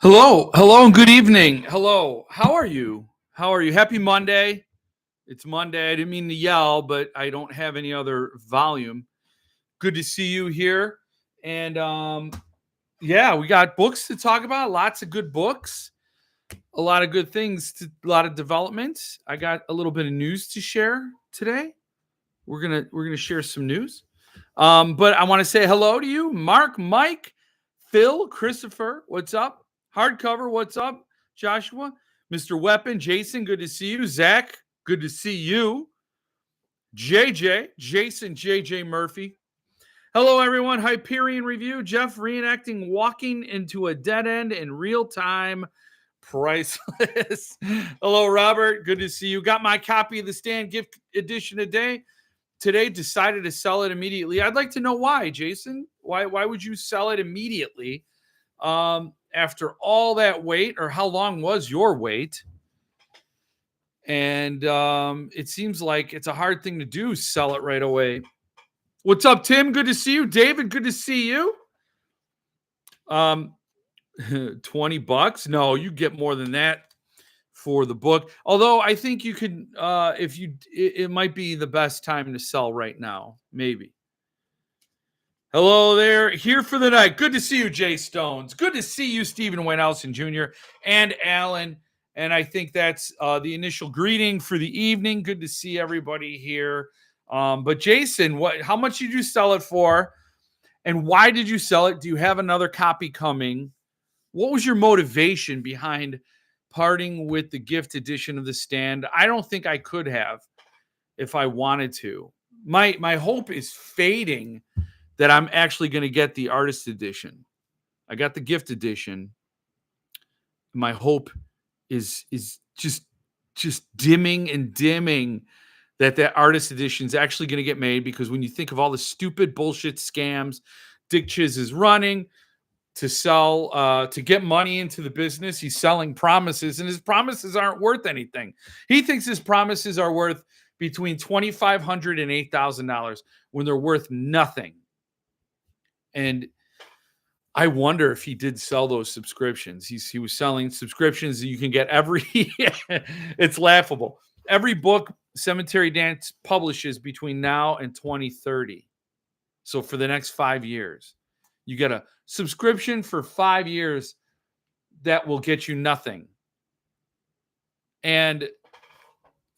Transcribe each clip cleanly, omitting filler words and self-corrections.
Hello, and good evening. Hello, how are you? How are you? Happy Monday. It's Monday. I didn't mean to yell, but I don't have any other volume. Good to see you here. And yeah, we got books to talk about. Lots of good books. A lot of good things. A lot of developments. I got a little bit of news to share today. We're gonna share some news. But I want to say hello to you, Mark, Mike, Phil, Christopher. What's up? Hardcover. What's up? Joshua, Mr. Weapon, Jason. Good to see you. Zach. Good to see you. Jason, JJ Murphy. Hello, everyone. Hyperion Review. Jeff reenacting walking into a dead end in real time. Priceless. Hello, Robert. Good to see you. Got my copy of the Stand gift edition today. Decided to sell it immediately. I'd like to know why, Jason. Why would you sell it immediately after all that wait, or how long was your wait? And it seems like it's a hard thing to do, sell it right away. What's up, Tim? Good to see you. David, good to see you. $20? No, you get more than that for the book. Although I think you could, it might be the best time to sell right now. Maybe. Hello there. Here for the night. Good to see you, Jay Stones. Good to see you, Stephen Wayne-Elson Jr. and Alan. And I think that's the initial greeting for the evening. Good to see everybody here. But Jason, how much did you sell it for? And why did you sell it? Do you have another copy coming? What was your motivation behind parting with the gift edition of The Stand? I don't think I could have if I wanted to. My hope is fading that I'm actually going to get the artist edition. I got the gift edition. My hope is just dimming and dimming that artist edition is actually going to get made, because when you think of all the stupid bullshit scams Dick Chiz is running to sell, to get money into the business, he's selling promises, and his promises aren't worth anything. He thinks his promises are worth between $2,500 and $8,000 when they're worth nothing. And I wonder if he did sell those subscriptions. He was selling subscriptions that you can get every. It's laughable. Every book Cemetery Dance publishes between now and 2030. So for the next 5 years, you get a subscription for 5 years that will get you nothing. And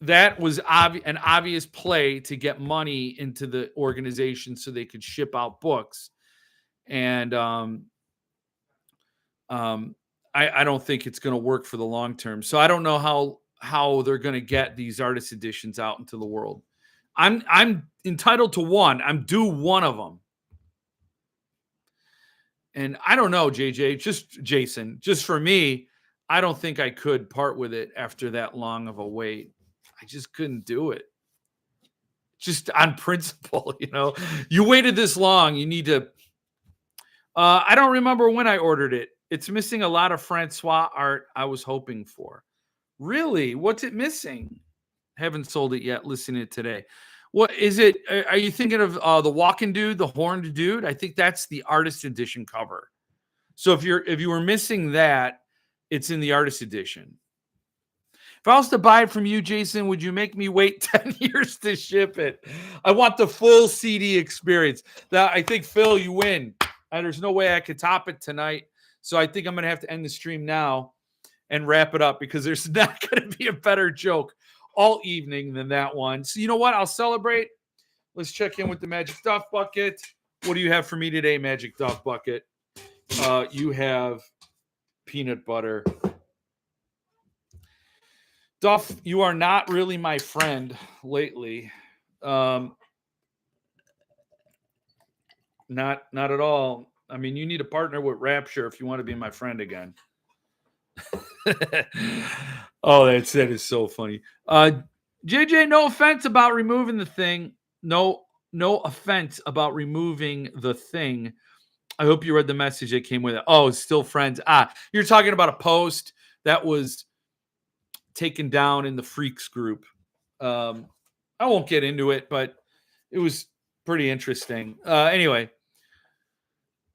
that was an obvious play to get money into the organization so they could ship out books. And I don't think it's going to work for the long term. So I don't know how they're going to get these artist editions out into the world. I'm entitled to one. I'm due one of them. And I don't know, Jason, just for me, I don't think I could part with it after that long of a wait. I just couldn't do it. Just on principle, you waited this long. You need to. I don't remember when I ordered it. It's missing a lot of Francois art I was hoping for. Really? What's it missing? Haven't sold it yet. Listening to it today. What is it? Are you thinking of the walking dude, the horned dude? I think that's the artist edition cover. So if you were missing that, it's in the artist edition. If I was to buy it from you, Jason, would you make me wait 10 years to ship it? I want the full CD experience. I think, Phil, you win. There's no way I could top it tonight. So I think I'm going to have to end the stream now and wrap it up, because there's not going to be a better joke all evening than that one. So you know what? I'll celebrate. Let's check in with the Magic Duff Bucket. What do you have for me today, Magic Duff Bucket? You have peanut butter. Duff, you are not really my friend lately. Not at all. I mean, you need to partner with Rapture if you want to be my friend again. Oh, that is so funny. JJ, no offense about removing the thing. No offense about removing the thing. I hope you read the message that came with it. Oh, still friends. You're talking about a post that was taken down in the Freaks group. I won't get into it, but it was pretty interesting. Anyway,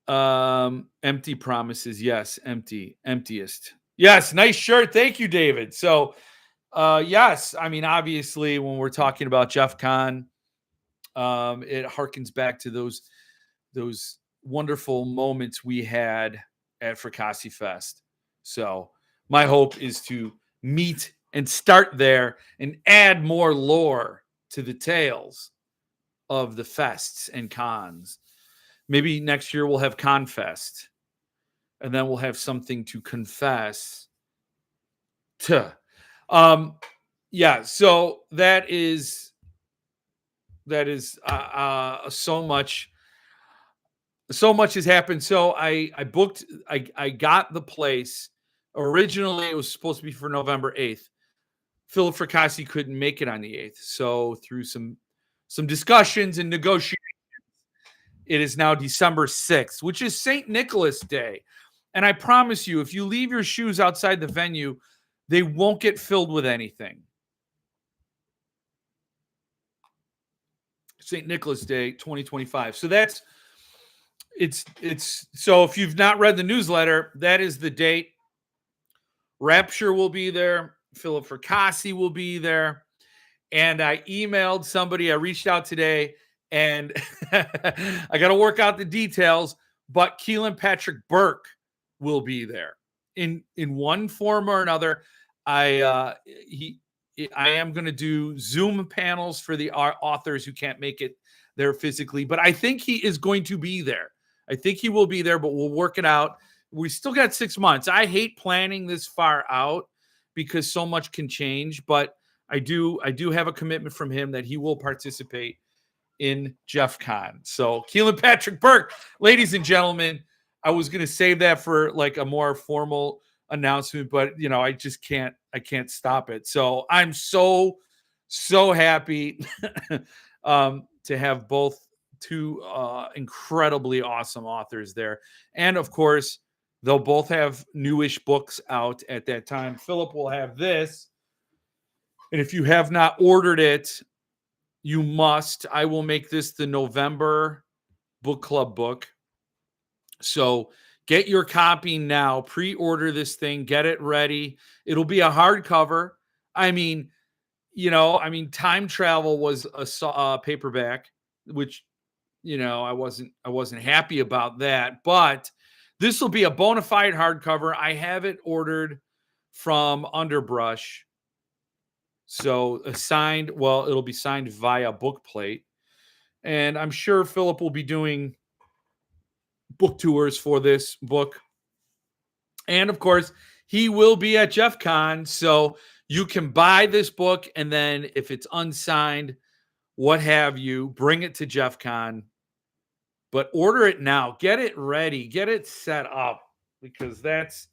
Empty promises. Yes, emptiest. Yes, nice shirt. Thank you, David. So, yes, I mean, obviously, when we're talking about Jeff Kahn, it harkens back to those wonderful moments we had at Fracassi Fest. So, my hope is to meet and start there and add more lore to the tales of the fests and cons. Maybe next year we'll have Confest, and then we'll have something to confess to. Yeah, so so much has happened. So I booked, I got the place. Originally it was supposed to be for November 8th. Philip Fracassi couldn't make it on the 8th. So through some discussions and negotiations, it is now December 6th, which is St. Nicholas Day. And I promise you, if you leave your shoes outside the venue, they won't get filled with anything. St. Nicholas Day 2025. So it's so if you've not read the newsletter, that is the date. Rapture will be there. Philip Fracassi will be there. And I emailed somebody. I reached out today, and I got to work out the details. But Keelan Patrick Burke will be there in one form or another. I am going to do Zoom panels for the authors who can't make it there physically, but I think he is going to be there. I think he will be there, but we'll work it out. We still got 6 months. I hate planning this far out because so much can change, but I do have a commitment from him that he will participate in Jeff Kahn. So Keelan Patrick Burke, ladies and gentlemen, I was going to save that for like a more formal announcement, but I just can't stop it. So I'm so happy to have both two incredibly awesome authors there. And of course, they'll both have newish books out at that time. Philip will have this. And if you have not ordered it, you must. I will make this the November book club book. So get your copy now. Pre-order this thing. Get it ready. It'll be a hardcover. I mean, Time Travel was a paperback, which, I wasn't happy about that. But this will be a bona fide hardcover. I have it ordered from Underbrush. So it'll be signed via bookplate. And I'm sure Philip will be doing book tours for this book. And of course, he will be at Jeff Kahn. So you can buy this book, and then if it's unsigned, what have you, bring it to Jeff Kahn. But order it now. Get it ready. Get it set up, because that's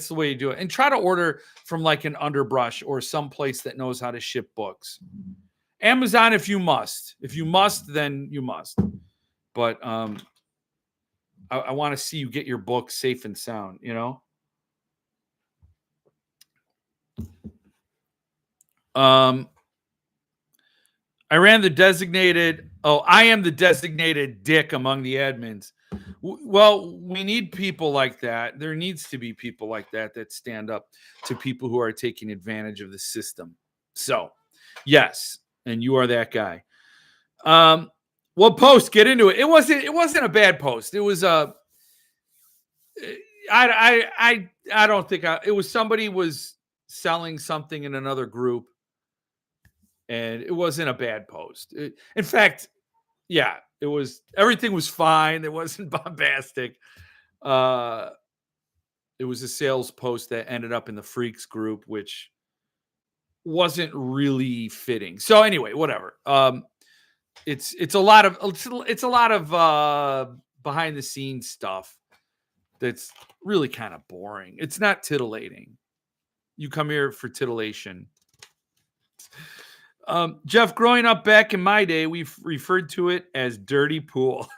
the way you do it. And try to order from like an Underbrush or some place that knows how to ship books. Amazon, if you must. If you must, then you must. But I want to see you get your book safe and sound, I am the designated dick among the admins. Well, we need people like that. There needs to be people like that stand up to people who are taking advantage of the system. So, yes, and you are that guy. What post? Get into it. It wasn't a bad post. It was I don't think it was somebody was selling something in another group, and it wasn't a bad post. In fact, yeah, it was. Everything was fine. It wasn't bombastic. It was a sales post that ended up in the Freaks group, which wasn't really fitting. So anyway, whatever. It's a lot of behind the scenes stuff that's really kind of boring. It's not titillating. You come here for titillation. Jeff, growing up back in my day, we've referred to it as dirty pool.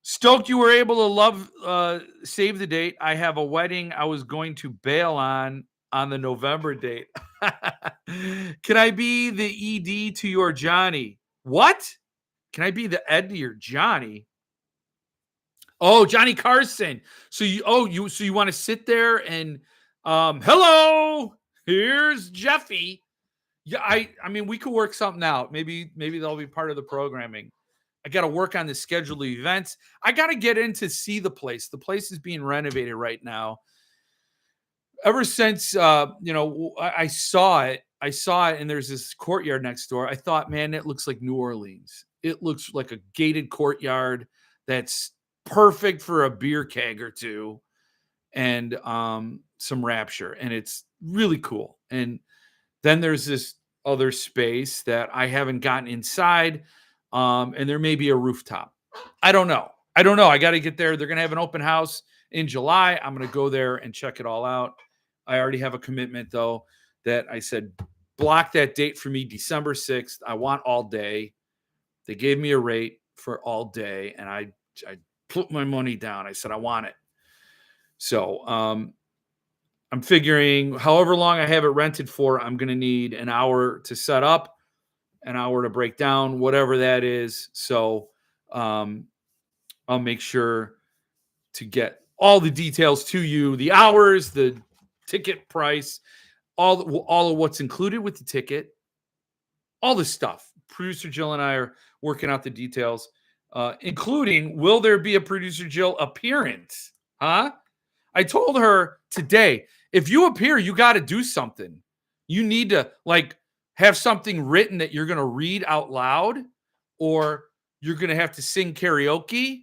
Stoked you were able to save the date. I have a wedding I was going to bail on the November date. Can I be the ED to your Johnny? What? Can I be the Ed to your Johnny? Oh, Johnny Carson. So you want to sit there and hello, here's Jeffy. Yeah, I mean we could work something out. Maybe they'll be part of the programming. I got to work on the schedule of events. I got to get in to see the place. The place is being renovated right now. Ever since I saw it, and there's this courtyard next door. I thought, man, it looks like New Orleans. It looks like a gated courtyard that's perfect for a beer keg or two and some rapture, and it's really cool. And then there's this other space that I haven't gotten inside, and there may be a rooftop. I don't know. I got to get there. They're going to have an open house in July. I'm going to go there and check it all out. I already have a commitment, though, that I said, block that date for me, December 6th. I want all day. They gave me a rate for all day, and I put my money down. I said, I want it. So I'm figuring however long I have it rented for, I'm going to need an hour to set up, an hour to break down, whatever that is. So I'll make sure to get all the details to you, the hours, the ticket price, all of what's included with the ticket, all the stuff. Producer Jill and I are working out the details, including, will there be a Producer Jill appearance? Huh? I told her today, if you appear, you got to do something. You need to have something written that you're going to read out loud, or you're going to have to sing karaoke.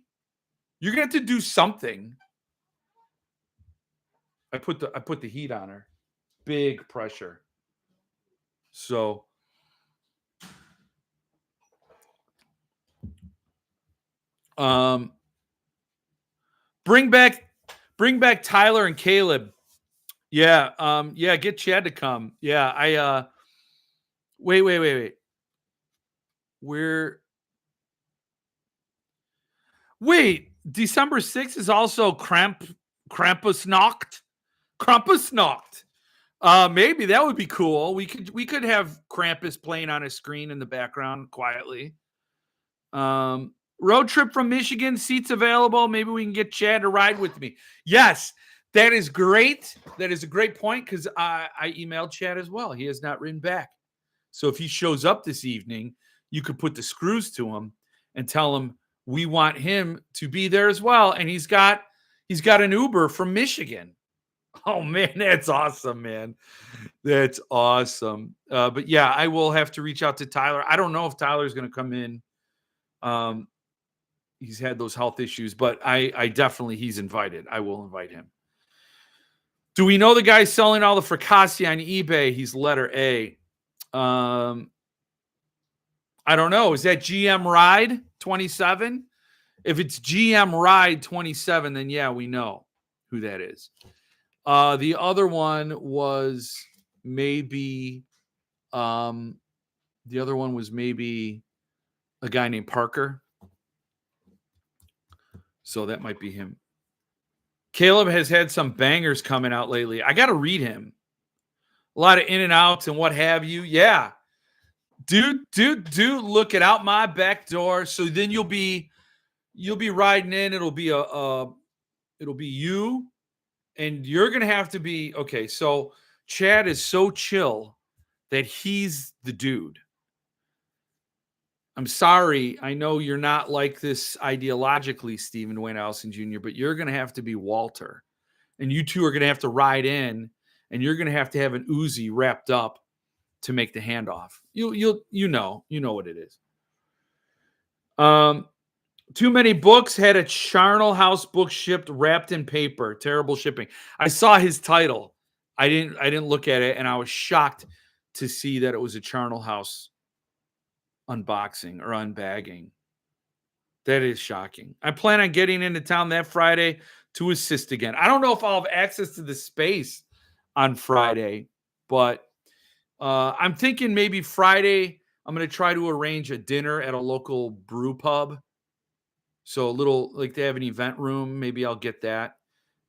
You're going to have to do something. I put the heat on her. Big pressure. So bring back Tyler and Caleb. Yeah, get Chad to come. Yeah, I wait. December 6th is also Krampusnacht. Krampusnacht. Maybe that would be cool. We could have Krampus playing on a screen in the background quietly. Road trip from Michigan, seats available. Maybe we can get Chad to ride with me. Yes, that is great. That is a great point, because I emailed Chad as well. He has not written back. So if he shows up this evening, you could put the screws to him and tell him we want him to be there as well. And he's got an Uber from Michigan. Oh man, that's awesome, man. That's awesome. But yeah, I will have to reach out to Tyler. I don't know if Tyler's going to come in. He's had those health issues, but I definitely, he's invited. I will invite him. Do we know the guy selling all the Fracassi on eBay? He's letter A. I don't know. Is that GM Ride 27? If it's GM Ride 27, then yeah, we know who that is. The other one was maybe a guy named Parker. So that might be him. Caleb has had some bangers coming out lately. I got to read him. A lot of in and outs and what have you. Yeah. Dude, look it out my back door. So then you'll be riding in. It'll be you, and you're going to have to be, okay. So Chad is so chill that he's the dude. I'm sorry. I know you're not like this ideologically, Stephen Wayne Allison Jr., but you're going to have to be Walter, and you two are going to have to ride in, and you're going to have an Uzi wrapped up to make the handoff. You know what it is. Too Many Books had a Charnel House book shipped wrapped in paper. Terrible shipping. I saw his title. I didn't look at it, and I was shocked to see that it was a Charnel House unboxing or unbagging. That is shocking. I plan on getting into town that Friday to assist again. I don't know if I'll have access to the space on Friday, but I'm thinking maybe Friday I'm going to try to arrange a dinner at a local brew pub. So a little, like, they have an event room. Maybe I'll get that,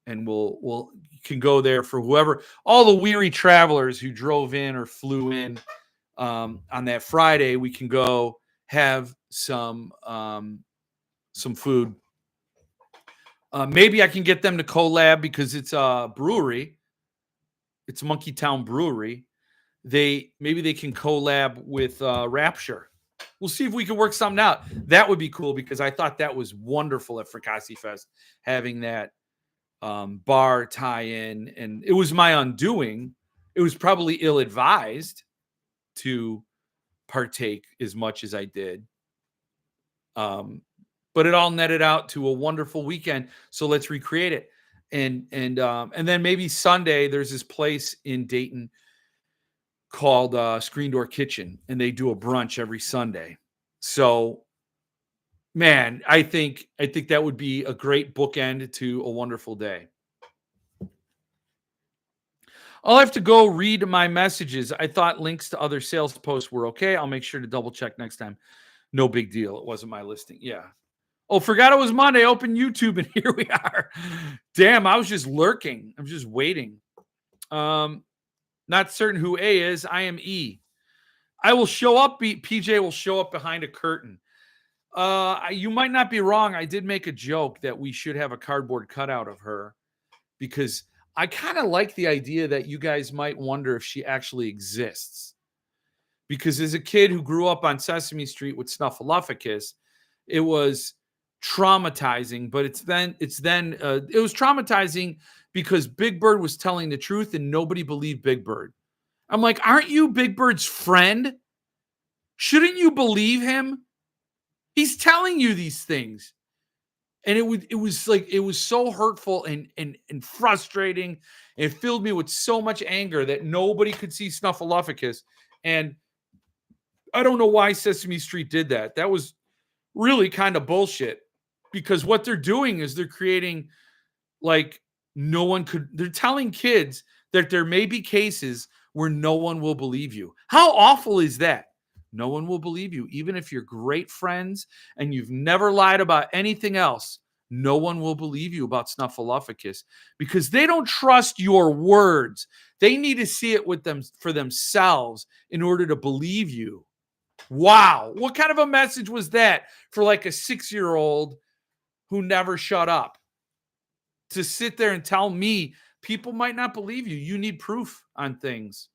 and we'll can go there for whoever, all the weary travelers who drove in or flew in on that Friday. We can go have some food Maybe I can get them to collab because it's a brewery. It's Monkey Town Brewery. Maybe they can collab with Rapture. We'll see if we can work something out. That would be cool because I thought that was wonderful at Fracassi Fest, having that bar tie-in, and it was my undoing. It was probably ill-advised to partake as much as I did. But it all netted out to a wonderful weekend. So let's recreate it. And then maybe Sunday there's this place in Dayton called Screen Door Kitchen, and they do a brunch every Sunday. So, man, I think that would be a great bookend to a wonderful day. I'll have to go read my messages. I thought links to other sales posts were okay. I'll make sure to double check next time. No big deal. It wasn't my listing. Yeah. Oh, forgot it was Monday. Open YouTube, and here we are. Damn, I was just lurking. I'm just waiting. Not certain who A is. I am E. I will show up. PJ will show up behind a curtain. You might not be wrong. I did make a joke that we should have a cardboard cutout of her because I kind of like the idea that you guys might wonder if she actually exists. Because as a kid who grew up on Sesame Street with Snuffleupagus, it was traumatizing, but it was traumatizing because Big Bird was telling the truth and nobody believed Big Bird. I'm like, aren't you Big Bird's friend? Shouldn't you believe him? He's telling you these things. And it was so hurtful and frustrating. It filled me with so much anger that nobody could see Snuffleupagus. And I don't know why Sesame Street did that. That was really kind of bullshit, because what they're doing is they're creating they're telling kids that there may be cases where no one will believe you. How awful is that? No one will believe you. Even if you're great friends and you've never lied about anything else, no one will believe you about Snuffleupagus because they don't trust your words. They need to see it with them for themselves in order to believe you. Wow. What kind of a message was that for like a 6-year-old who never shut up? To sit there and tell me people might not believe you. You need proof on things.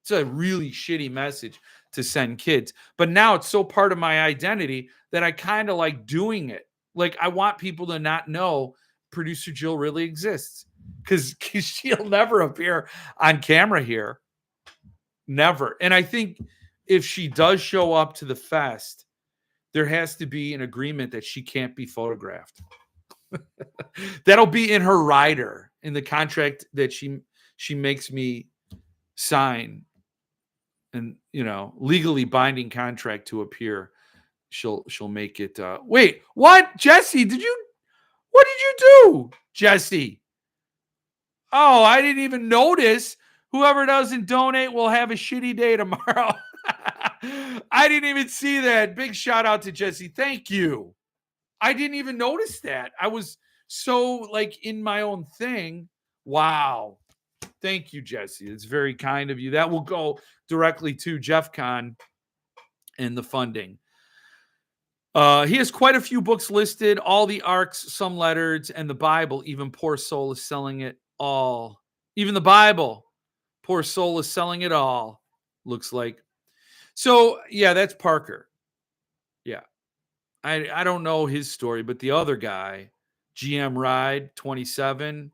It's a really shitty message to send kids. But now it's so part of my identity that I kind of like doing it. Like, I want people to not know producer Jill really exists because she'll never appear on camera here. Never. And I think if she does show up to the fest, there has to be an agreement that she can't be photographed. That'll be in her rider, in the contract that she makes me sign, and legally binding contract to appear. She'll make it. Wait, what, Jesse? What did you do, Jesse? Oh, I didn't even notice. Whoever doesn't donate will have a shitty day tomorrow. I didn't even see that. Big shout out to Jesse. Thank you. I didn't even notice that. I was so in my own thing. Wow. Thank you, Jesse. It's very kind of you. That will go directly to Jeff Kahn and the funding. He has quite a few books listed, all the arcs, some letters, and the Bible. Even Poor Soul is selling it all. Even the Bible. Poor Soul is selling it all. Looks like. So, yeah, that's Parker. Yeah. I don't know his story, but the other guy, GM Ride 27,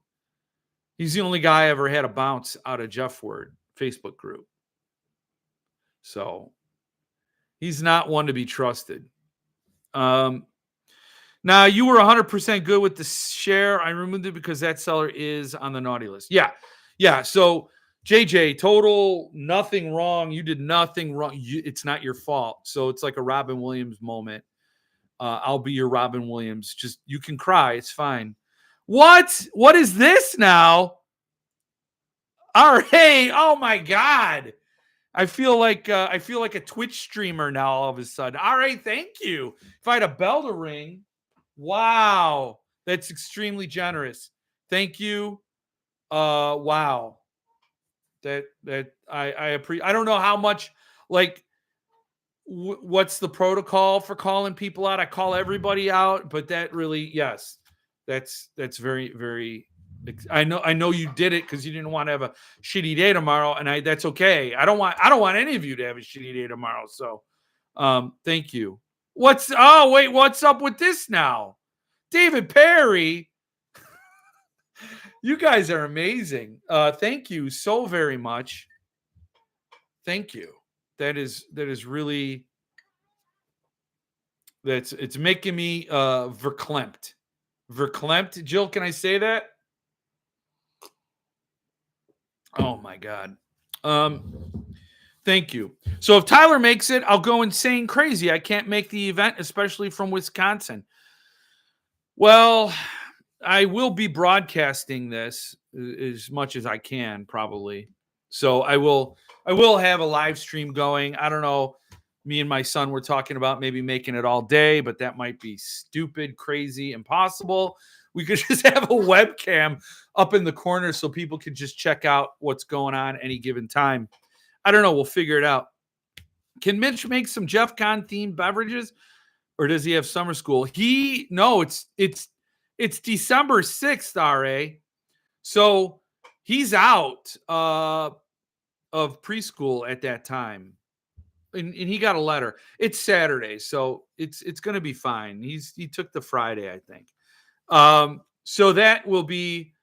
he's the only guy I ever had a bounce out of Jeff Word Facebook group. So he's not one to be trusted. Now, you were 100% good with the share. I removed it because that seller is on the naughty list. Yeah. So JJ, total nothing wrong. You did nothing wrong. It's not your fault. So it's like a Robin Williams moment. I'll be your Robin Williams. Just, you can cry. It's fine. What is this now? All right. Oh my God. I feel like a Twitch streamer now all of a sudden. All right. Thank you. If I had a bell to ring. Wow. That's extremely generous. Thank you. Wow. That I appreciate. I don't know how much, what's the protocol for calling people out? I call everybody out, but that really, yes, That's very, very. I know you did it because you didn't want to have a shitty day tomorrow, and that's okay. I don't want any of you to have a shitty day tomorrow. So, thank you. What's up with this now? David Perry, you guys are amazing. Thank you so very much. Thank you. That is really it's making me verklempt. Verklempt. Jill, can I say that? Oh my God. Thank you. So if Tyler makes it, I'll go insane crazy. I can't make the event, especially from Wisconsin. Well, I will be broadcasting this as much as I can, probably. So I will have a live stream going. I don't know. Me and my son were talking about maybe making it all day, but that might be stupid, crazy, impossible. We could just have a webcam up in the corner so people could just check out what's going on any given time. I don't know. We'll figure it out. Can Mitch make some Jeff Con themed beverages, or does he have summer school? It's December 6th, RA. So he's out of preschool at that time. And he got a letter. It's Saturday, so it's going to be fine. He took the Friday, I think. So that will be.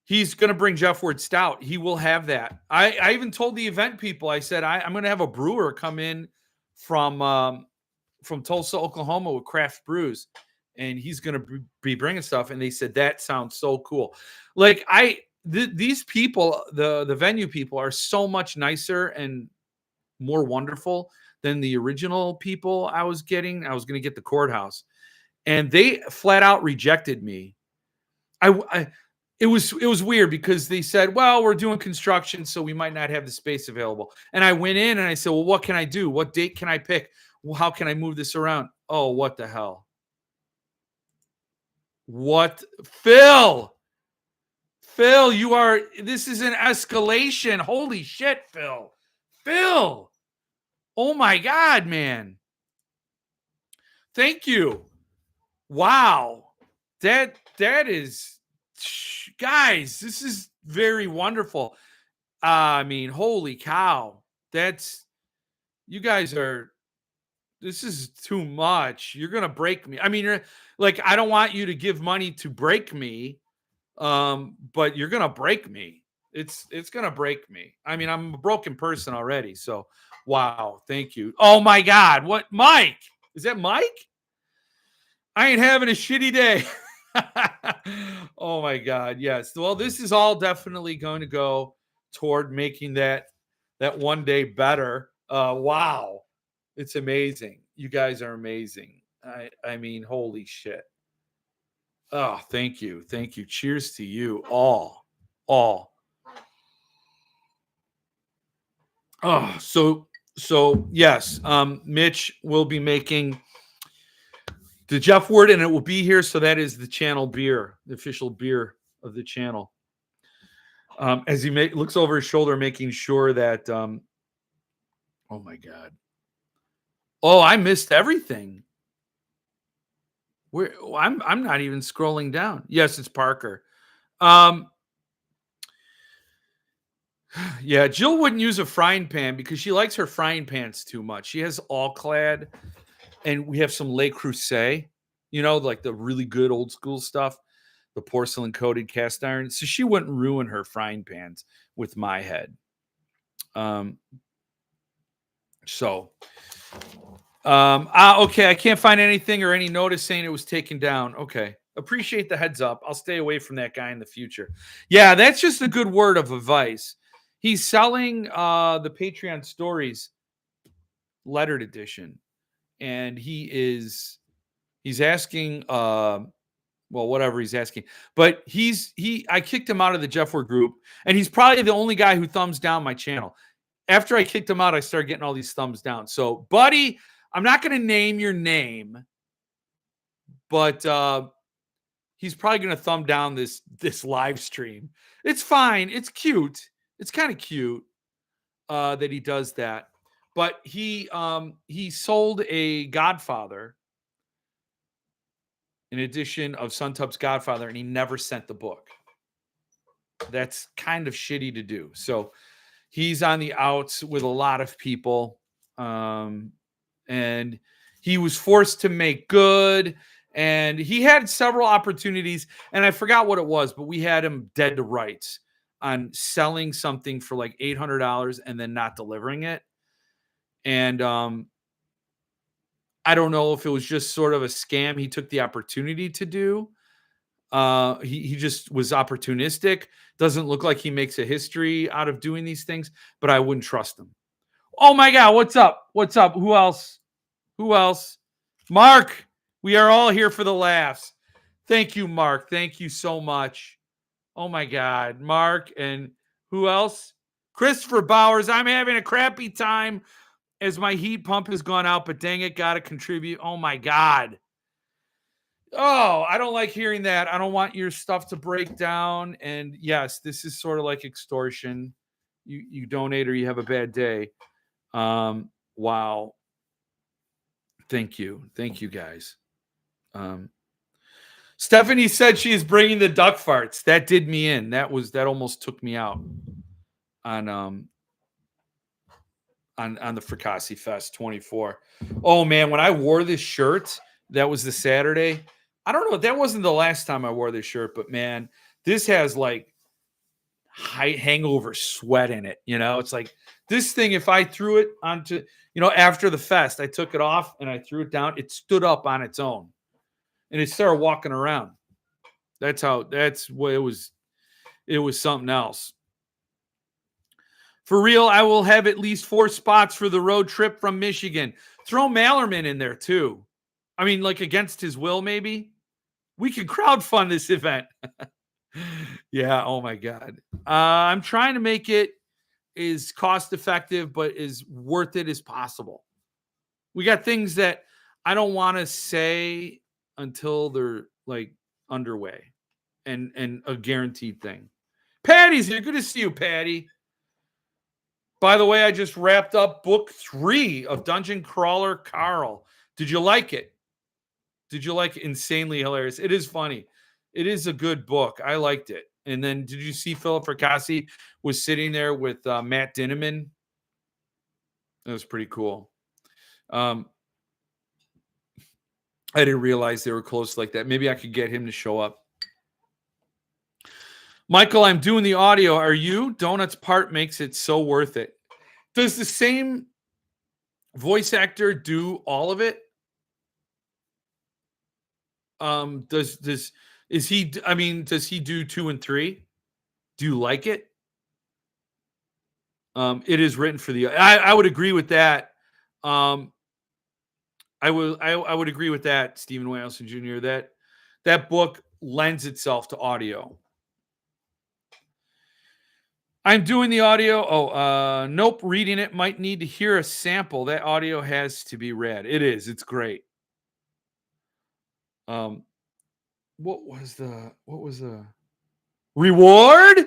He's going to bring Jeff Ward Stout. He will have that. I even told the event people. I said I'm going to have a brewer come in from Tulsa, Oklahoma, with craft brews, and he's going to be bringing stuff. And they said that sounds so cool. Like these people, the venue people, are so much nicer and more wonderful than the original people I was getting. I was going to get the courthouse, and they flat out rejected me. It was weird because they said, well, we're doing construction, so we might not have the space available. And I went in and I said, well, what can I do? What date can I pick? Well, how can I move this around? Oh, what the hell? What? Phil, this is an escalation. Holy shit, Phil. Oh my God, man. Thank you. Wow. That is, guys, this is very wonderful. I mean, holy cow. You guys are, this is too much. You're going to break me. I mean, I don't want you to give money to break me. But you're going to break me. It's going to break me. I mean, I'm a broken person already. So, wow. Thank you. Oh my God. What? Mike? Is that Mike? I ain't having a shitty day. Oh my God. Yes. Well, this is all definitely going to go toward making that one day better. Wow. It's amazing. You guys are amazing. I mean, holy shit. Oh, thank you. Thank you. Cheers to you all. Oh, so yes, Mitch will be making the Jeff Word, and it will be here. So that is the channel beer, the official beer of the channel. As he looks over his shoulder, making sure that, oh my God. Oh, I missed everything. I'm not even scrolling down. Yes, it's Parker. Yeah, Jill wouldn't use a frying pan because she likes her frying pans too much. She has All Clad, and we have some Le Creuset, like the really good old school stuff, the porcelain coated cast iron. So she wouldn't ruin her frying pans with my head. Okay, I can't find anything or any notice saying it was taken down. Okay. Appreciate the heads up. I'll stay away from that guy in the future. Yeah, that's just a good word of advice. He's selling the Patreon Stories lettered edition, and he's asking whatever he's asking, but I kicked him out of the Jeff Word group, and he's probably the only guy who thumbs down my channel. After I kicked him out, I started getting all these thumbs down. So, buddy, I'm not going to name your name, but he's probably going to thumb down this live stream. It's fine. It's cute. It's kind of cute that he does that. But he sold a Godfather an edition of Suntup's Godfather, and he never sent the book. That's kind of shitty to do. So he's on the outs with a lot of people. And he was forced to make good. And he had several opportunities. And I forgot what it was, but we had him dead to rights on selling something for like $800 and then not delivering it. And I don't know if it was just sort of a scam he took the opportunity to do. He just was opportunistic. Doesn't look like he makes a history out of doing these things, but I wouldn't trust him. Oh my God, what's up? What's up? Who else? Who else? Mark, we are all here for the laughs. Thank you, Mark. Thank you so much. Oh my God, Mark, and who else? Christopher Bowers. I'm having a crappy time as my heat pump has gone out, but dang it, got to contribute. Oh my God. Oh, I don't like hearing that. I don't want your stuff to break down. And yes, this is sort of like extortion. You donate or you have a bad day. Wow. Thank you. Thank you, guys. Stephanie said she is bringing the duck farts. That did me in. That almost took me out on the Fracassi Fest 24. Oh man, when I wore this shirt, that was the Saturday. I don't know. That wasn't the last time I wore this shirt, but man, this has like high hangover sweat in it. You know, it's like this thing. If I threw it onto, after the fest, I took it off and I threw it down. It stood up on its own, and it started walking around. That's what it was. It was something else. For real, I will have at least 4 spots for the road trip from Michigan. Throw Mallerman in there too. I mean, like against his will, maybe. We can crowdfund this event. Yeah, oh my God. I'm trying to make it as cost effective, but as worth it as possible. We got things that I don't want to say until they're like underway and a guaranteed thing. Patty's here. Good to see you, Patty. By the way, I just wrapped up book 3 of Dungeon Crawler Carl. Did you like it? Did you like it? Insanely hilarious? It is funny. It is a good book. I liked it. And then did you see Philip Fracassi was sitting there with Matt Dinneman? That was pretty cool. I didn't realize they were close like that. Maybe I could get him to show up. Michael, I'm doing the audio. Are you? Donuts part makes it so worth it. Does the same voice actor do all of it? Does he do 2 and 3? Do you like it? It is written for the. I would agree with that. I would agree with that, Stephen Wilson Jr. That book lends itself to audio. I'm doing the audio. Oh, nope. Reading it might need to hear a sample. That audio has to be read. It is. It's great. What was the reward?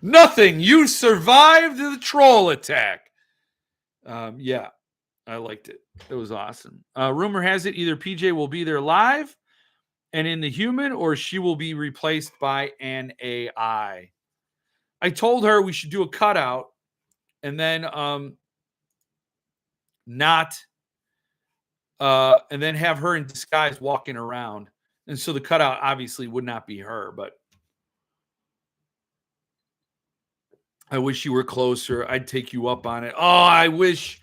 Nothing. You survived the troll attack. Yeah, I liked it. It was awesome. Rumor has it either PJ will be there live and in the human, or she will be replaced by an AI. I told her we should do a cutout and then and then have her in disguise walking around. And so the cutout obviously would not be her, but I wish you were closer. I'd take you up on it. Oh, I wish,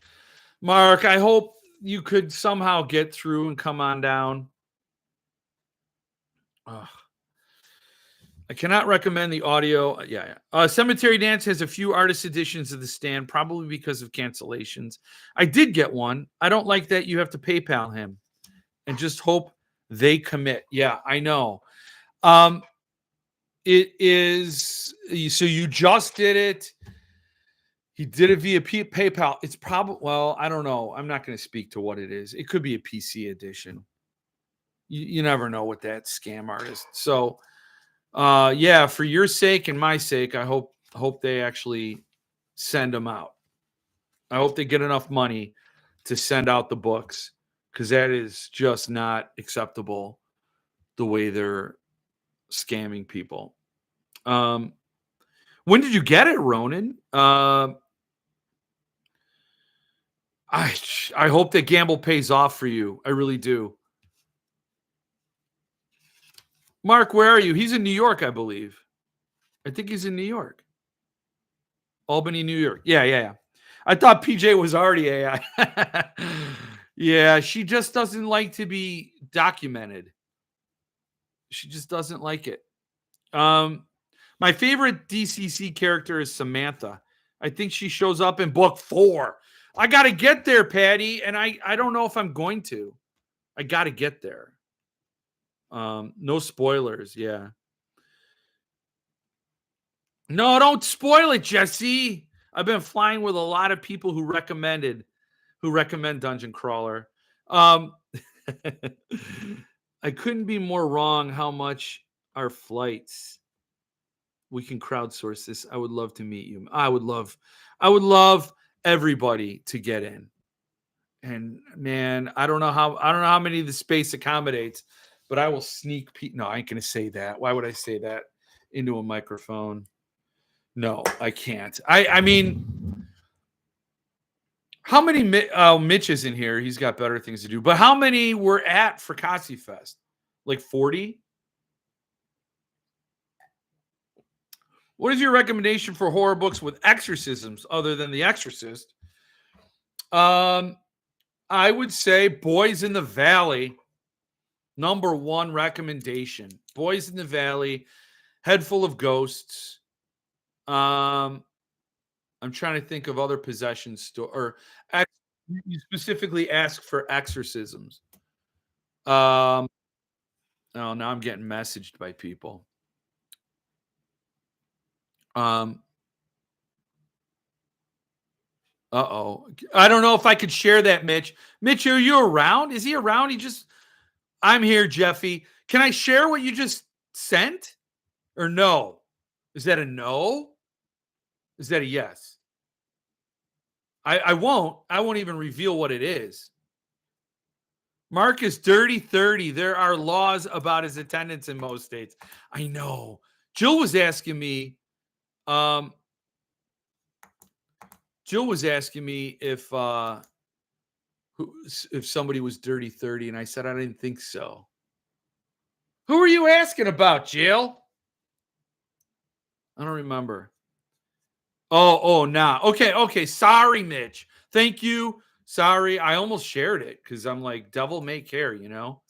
Mark, I hope you could somehow get through and come on down. I cannot recommend the audio. Yeah. Cemetery Dance has a few artist editions of The Stand, probably because of cancellations. I did get one. I don't like that you have to PayPal him and just hope they commit. Yeah, I know. It is. So you just did it. He did it via PayPal. It's probably, well, I don't know. I'm not going to speak to what it is. It could be a PC edition. You never know with that scam artist. So, yeah, for your sake and my sake, I hope they actually send them out. I hope they get enough money to send out the books because that is just not acceptable the way they're scamming people. When did you get it, Ronan? I hope that gamble pays off for you. I really do. Mark, where are you? He's in New York, I believe. I think he's in New York. Albany, New York. Yeah. I thought PJ was already AI. Yeah, she just doesn't like to be documented. She just doesn't like it. My favorite DCC character is Samantha. I think she shows up in book 4. I got to get there, Patty, and I don't know if I'm going to. I got to get there. No spoilers, yeah. No, don't spoil it, Jesse. I've been flying with a lot of people who recommend Dungeon Crawler. I couldn't be more wrong how much our flights we can crowdsource this. I would love to meet you. I would love everybody to get in. And man, I don't know how many the space accommodates, but I will sneak peek. No, I ain't gonna say that. Why would I say that into a microphone? No, I can't. I mean, how many Mitch is in here? He's got better things to do. But how many were at Fracassi Fest? Like 40? What is your recommendation for horror books with exorcisms other than The Exorcist? I would say Boys in the Valley. Number 1 recommendation. Boys in the Valley, Head Full of Ghosts. I'm trying to think of other possessions you specifically ask for exorcisms. Oh, now I'm getting messaged by people. Uh-oh. I don't know if I could share that, Mitch. Mitch, are you around? Is he around? I'm here, Jeffy. Can I share what you just sent? Or no? Is that a no? Is that a yes? I won't. I won't even reveal what it is. Mark is dirty 30. There are laws about his attendance in most states. I know. Jill was asking me if somebody was dirty 30, and I said I didn't think so. Who are you asking about, Jill? I don't remember. Oh, nah. Okay. Sorry, Mitch. Thank you. Sorry. I almost shared it because I'm like, devil may care, you know?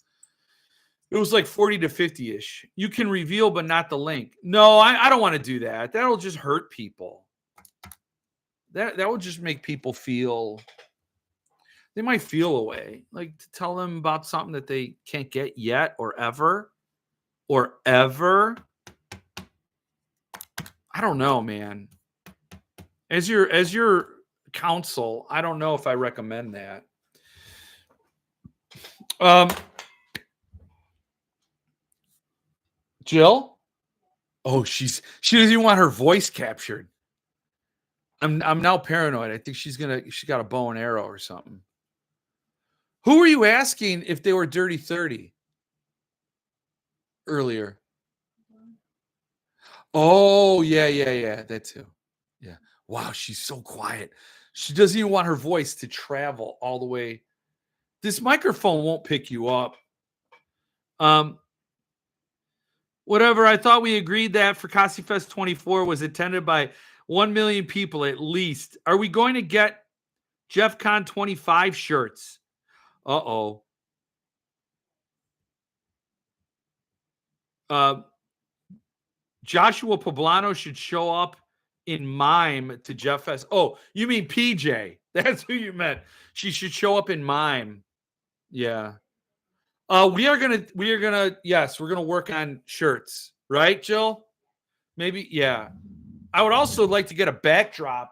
It was like 40 to 50-ish. You can reveal, but not the link. No, I don't want to do that. That'll just hurt people. That will just make people feel, they might feel away. Like to tell them about something that they can't get yet or ever. I don't know, man. As your counsel, I don't know if I recommend that. Jill? Oh, she doesn't even want her voice captured. I'm now paranoid. I think she got a bow and arrow or something. Who were you asking if they were dirty 30 earlier? Oh, yeah. That too. Yeah. Wow, she's so quiet. She doesn't even want her voice to travel all the way. This microphone won't pick you up. Whatever. I thought we agreed that Fracassi Fest 24 was attended by 1 million people at least. Are we going to get Jeff Con 25 shirts? Uh-oh. Joshua Poblano should show up in mime to Jeff Fest. Oh, you mean PJ? That's who you meant. She should show up in mime. Yeah. We're gonna work on shirts, right, Jill? Maybe, yeah. I would also like to get a backdrop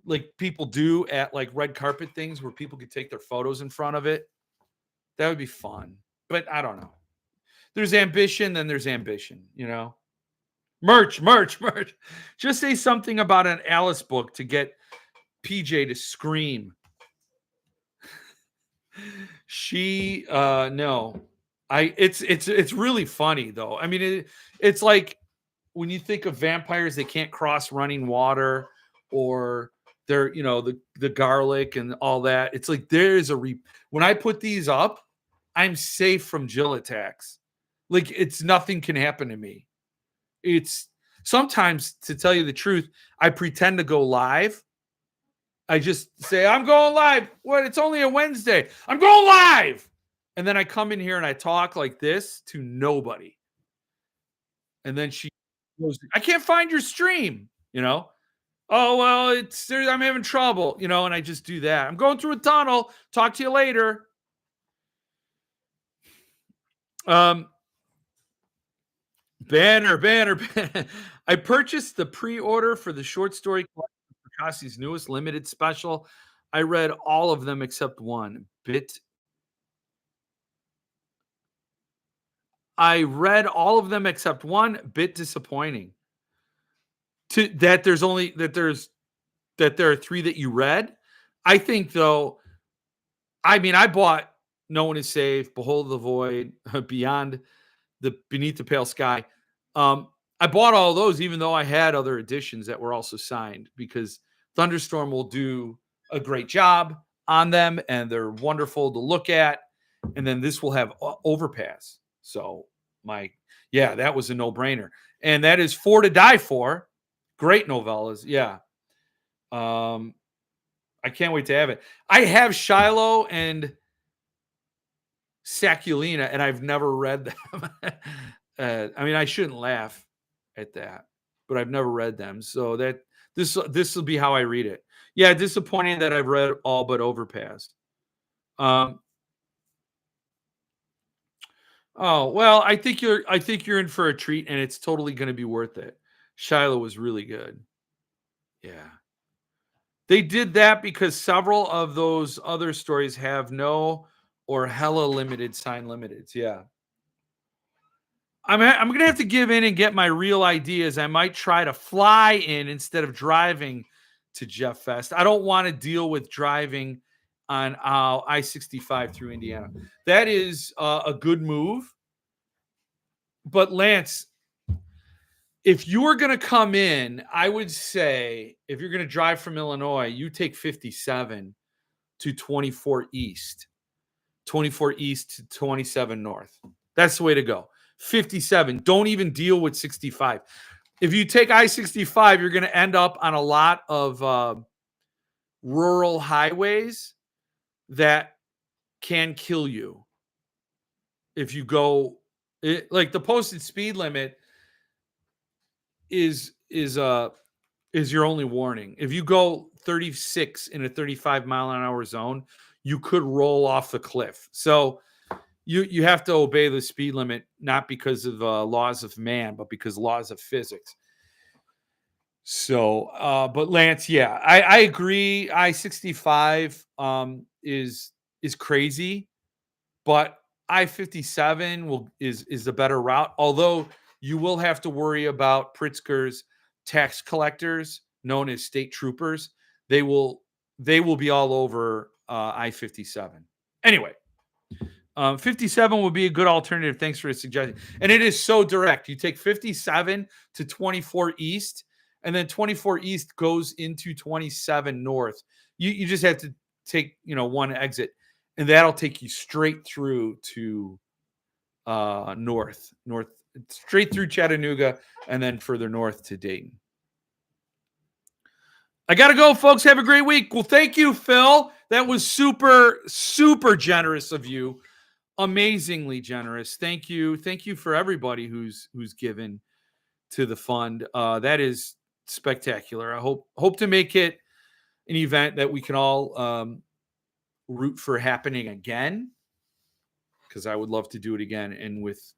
like people do at like red carpet things where people could take their photos in front of it. That would be fun. But I don't know. There's ambition, then there's ambition, you know? Merch. Just say something about an Alice book to get PJ to scream. She no. It's really funny though. I mean it's like when you think of vampires, they can't cross running water or they're, the garlic and all that. It's like when I put these up, I'm safe from Jill attacks. Like it's nothing can happen to me. It's sometimes, to tell you the truth, I pretend to go live. I just say, I'm going live. What? It's only a Wednesday. I'm going live. And then I come in here and I talk like this to nobody. And then she goes, I can't find your stream, Oh, well, I'm having trouble, and I just do that. I'm going through a tunnel. Talk to you later. Banner. I purchased the pre-order for the short story collection, Picasso's newest limited special. I read all of them except one. I read all of them except one. Bit disappointing. That there are three that you read. I think though. I mean, I bought No One Is Safe, Behold the Void, Beneath the Pale Sky. I bought all those, even though I had other editions that were also signed, because Thunderstorm will do a great job on them, and they're wonderful to look at. And then this will have Overpass. So that was a no-brainer. And that is Four to Die For. Great novellas. Yeah. I can't wait to have it. I have Shiloh and Saculina, and I've never read them. I mean, I shouldn't laugh at that, but I've never read them. So this will be how I read it. Yeah, disappointing that I've read all but Overpass. Oh well, I think you're in for a treat, and it's totally going to be worth it. Shiloh was really good. Yeah. They did that because several of those other stories have no or hella limited sign limiteds. Yeah. I'm going to have to give in and get my real ideas. I might try to fly in instead of driving to Jeff Fest. I don't want to deal with driving on I-65 through Indiana. That is a good move. But Lance, if you were going to come in, I would say if you're going to drive from Illinois, you take 57 to 24 East. 24 East to 27 North. That's the way to go. 57. Don't even deal with 65. If you take I-65, you're going to end up on a lot of rural highways that can kill you. If you go, like the posted speed limit is your only warning. If you go 36 in a 35 mile an hour zone, you could roll off the cliff. So you have to obey the speed limit, not because of laws of man, but because laws of physics. So, but Lance, yeah, I agree. I-65 is crazy, but I-57 is the better route. Although you will have to worry about Pritzker's tax collectors, known as state troopers. They will be all over I-57. Anyway. 57 would be a good alternative. Thanks for the suggestion. And it is so direct. You take 57 to 24 East, and then 24 East goes into 27 North. You just have to take, one exit, and that'll take you straight through to north, straight through Chattanooga, and then further north to Dayton. I got to go, folks. Have a great week. Well, thank you, Phil. That was super, super generous of you. Amazingly generous. Thank you for everybody who's given to the fund. That is spectacular. I hope to make it an event that we can all root for happening again, because I would love to do it again, and with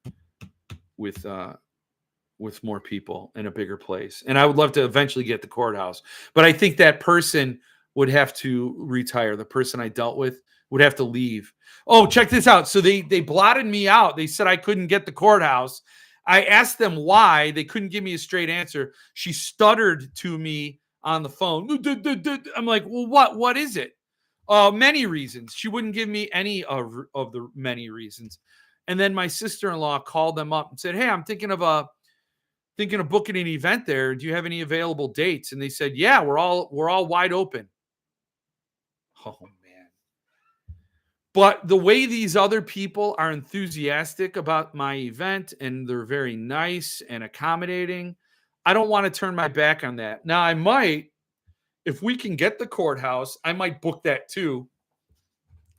more people in a bigger place. And I would love to eventually get the courthouse, but I think that person would have to retire. The person I dealt with would have to leave. Oh, check this out. So they blotted me out. They said I couldn't get the courthouse. I asked them why. They couldn't give me a straight answer. She stuttered to me on the phone. I'm like, well, what is it? Many reasons. She wouldn't give me any of the many reasons. And then my sister-in-law called them up and said, "Hey, I'm thinking of booking an event there. Do you have any available dates?" And they said, "Yeah, we're all wide open." Oh man. But the way these other people are enthusiastic about my event and they're very nice and accommodating, I don't want to turn my back on that. Now, I might, if we can get the courthouse, I might book that too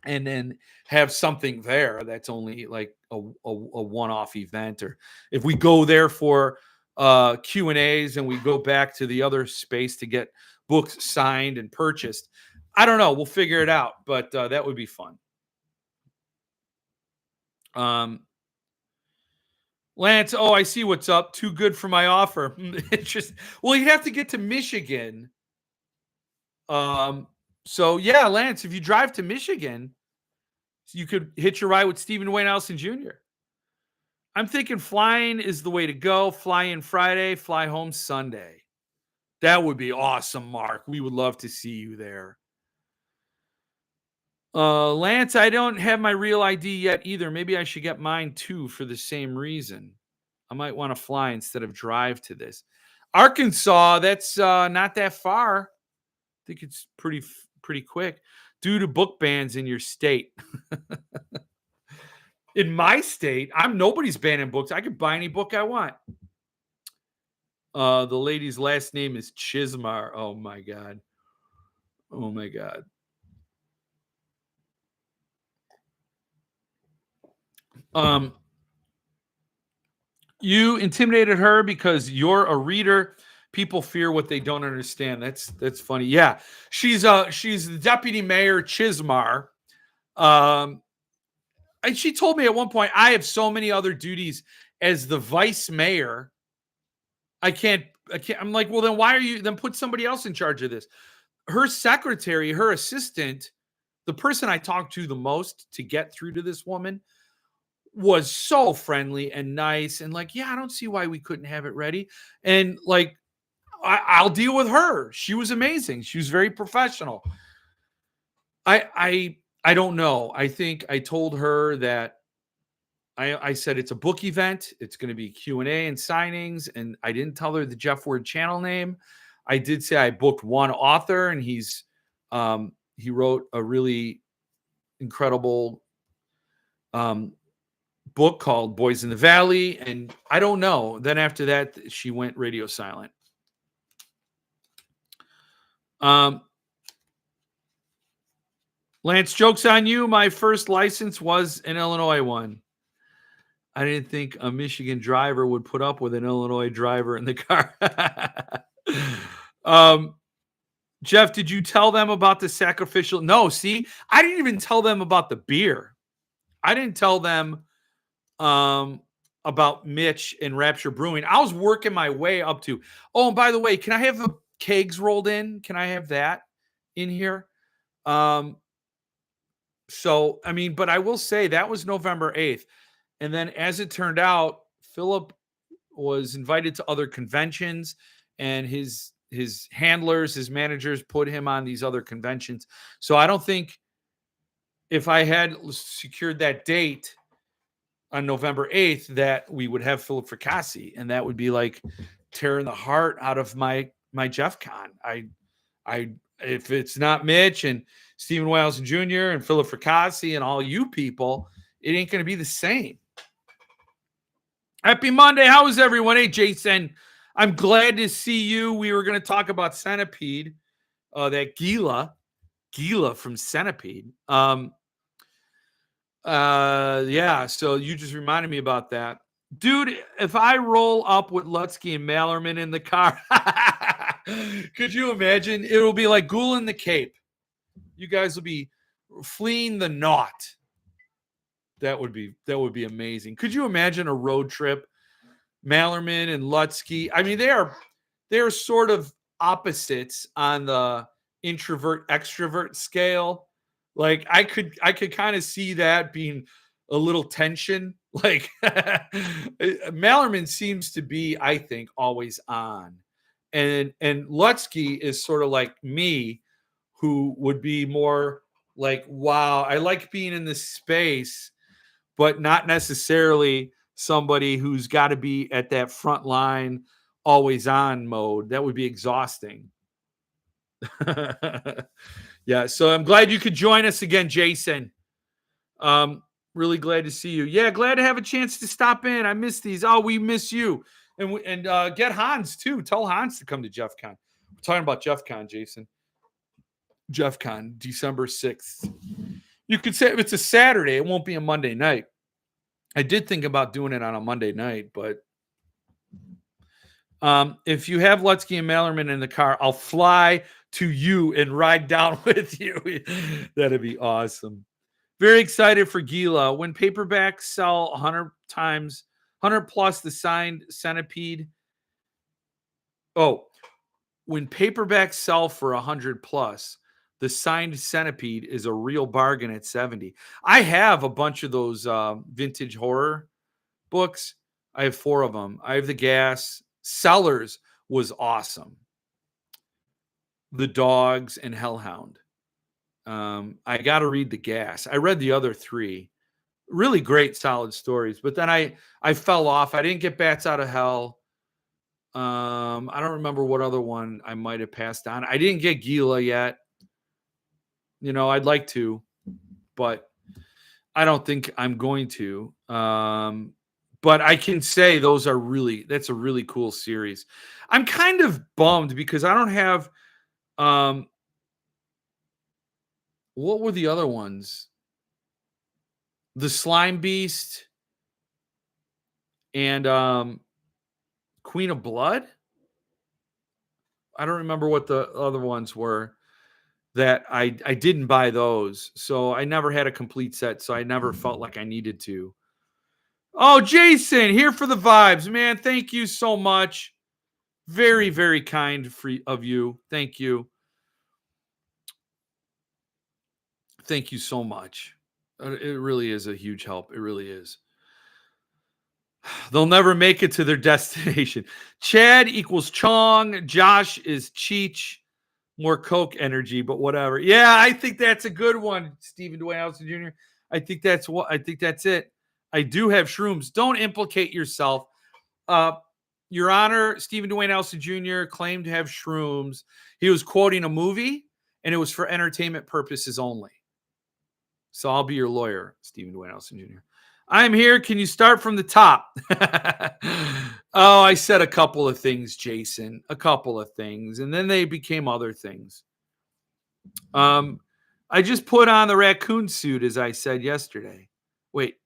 and then have something there that's only like a one-off event. Or if we go there for Q&As and we go back to the other space to get books signed and purchased. I don't know. We'll figure it out, but that would be fun. Lance, oh, I see what's up. Too good for my offer. It's just, well, you have to get to Michigan. So yeah, Lance, if you drive to Michigan, you could hitch a ride with Stephen Wayne Allison Jr. I'm thinking flying is the way to go. Fly in Friday, fly home Sunday. That would be awesome, Mark. We would love to see you there. Lance, I don't have my real ID yet either. Maybe I should get mine too for the same reason. I might want to fly instead of drive to this. Arkansas, that's not that far. I think it's pretty quick due to book bans in your state. In my state, nobody's banning books. I could buy any book I want. The lady's last name is Chismar. Oh my God. Oh my God. You intimidated her because you're a reader. People fear what they don't understand. That's funny. Yeah, she's the deputy mayor Chismar. And she told me at one point, I have so many other duties as the vice mayor. I can't. I'm like, well, then why are you? Then put somebody else in charge of this. Her secretary, her assistant, the person I talked to the most to get through to this woman, was so friendly and nice and like, yeah, I don't see why we couldn't have it ready. And like, I'll deal with her. She was amazing. She was very professional. I don't know. I think I told her that I said it's a book event. It's going to be Q&A and signings. And I didn't tell her the Jeff Word channel name. I did say I booked one author and he wrote a really incredible book called Boys in the Valley. And I don't know. Then after that, she went radio silent. Lance, joke's on you. My first license was an Illinois one. I didn't think a Michigan driver would put up with an Illinois driver in the car. Jeff, did you tell them about the sacrificial? No, see, I didn't even tell them about the beer. I didn't tell them about Mitch and Rapture Brewing. I was working my way up to, oh, and by the way, can I have the kegs rolled in? Can I have that in here? So, I mean, but I will say that was November 8th. And then as it turned out, Philip was invited to other conventions and his handlers, his managers put him on these other conventions. So I don't think if I had secured that date on November 8th that we would have Philip Fracassi, and that would be like tearing the heart out of my Jeff Con. If it's not Mitch and Stephen Wales Jr. and Philip Fracassi and all you people, it ain't going to be the same. Happy Monday. How is everyone? Hey, Jason, I'm glad to see you. We were going to talk about Centipede, that Gila from Centipede. Yeah, so you just reminded me about that. Dude, if I roll up with Lutsky and Mallerman in the car, could you imagine? It'll be like Ghoul in the Cape. You guys will be fleeing the knot. That would be amazing. Could you imagine a road trip? Mallerman and Lutsky. I mean, they're sort of opposites on the introvert extrovert scale. Like I could kind of see that being a little tension. Like Mallerman seems to be, I think, always on. And Lutsky is sort of like me, who would be more Like, wow, I like being in this space, but not necessarily somebody who's got to be at that front line, always on mode. That would be exhausting. Yeah, so I'm glad you could join us again, Jason. Really glad to see you. Yeah, glad to have a chance to stop in. I miss these. Oh, we miss you. And get Hans too. Tell Hans to come to Jeff Con. We're talking about Jeff Con, Jason. Jeff Con, December 6th. You could say if it's a Saturday, it won't be a Monday night. I did think about doing it on a Monday night, but if you have Lutsky and Mallerman in the car, I'll fly to you and ride down with you. That'd be awesome. Very excited for Gila. When paperbacks sell 100 times, 100 plus the signed centipede. Oh, when paperbacks sell for 100 plus, the signed centipede is a real bargain at 70. I have a bunch of those vintage horror books. I have 4 of them. I have the Gas. Sellers was awesome. The Dogs and Hellhound. I got to read the Gas. I read the other 3. Really great, solid stories. But then I fell off. I didn't get Bats Out of Hell. I don't remember what other one I might have passed on. I didn't get Gila yet. You know, I'd like to, but I don't think I'm going to. But I can say that's a really cool series. I'm kind of bummed because I don't have what were the other ones? The Slime Beast and Queen of Blood. I don't remember what the other ones were that I didn't buy those. So I never had a complete set. So I never felt like I needed to. Oh, Jason, here for the vibes, man. Thank you so much. Very, very kind of you. Thank you. Thank you so much. It really is a huge help. It really is. They'll never make it to their destination. Chad equals Chong. Josh is Cheech. More Coke energy, but whatever. Yeah, I think that's a good one, Stephen Dwayne Allison Jr. I think that's it. I do have shrooms. Don't implicate yourself. Your Honor, Stephen Dwayne Allison Jr. claimed to have shrooms. He was quoting a movie, and it was for entertainment purposes only. So I'll be your lawyer, Stephen Dwayne Allison Jr. I'm here. Can you start from the top? Oh, I said a couple of things, Jason. A couple of things. And then they became other things. I just put on the raccoon suit, as I said yesterday. Wait.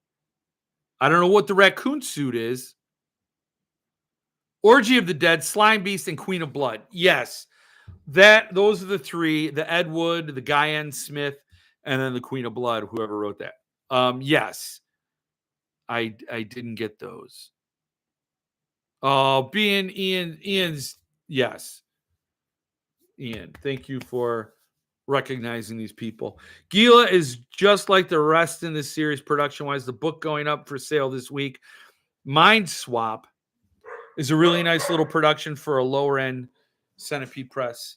I don't know what the raccoon suit is. Orgy of the Dead, Slime Beast, and Queen of Blood. Yes. Those are the 3. The Ed Wood, the Guyan Smith, and then the Queen of Blood, whoever wrote that. Yes. I didn't get those. Oh, Ian's yes. Ian, thank you for recognizing these people. Gila is just like the rest in this series production-wise. The book going up for sale this week. Mind Swap is a really nice little production for a lower-end Centipede press.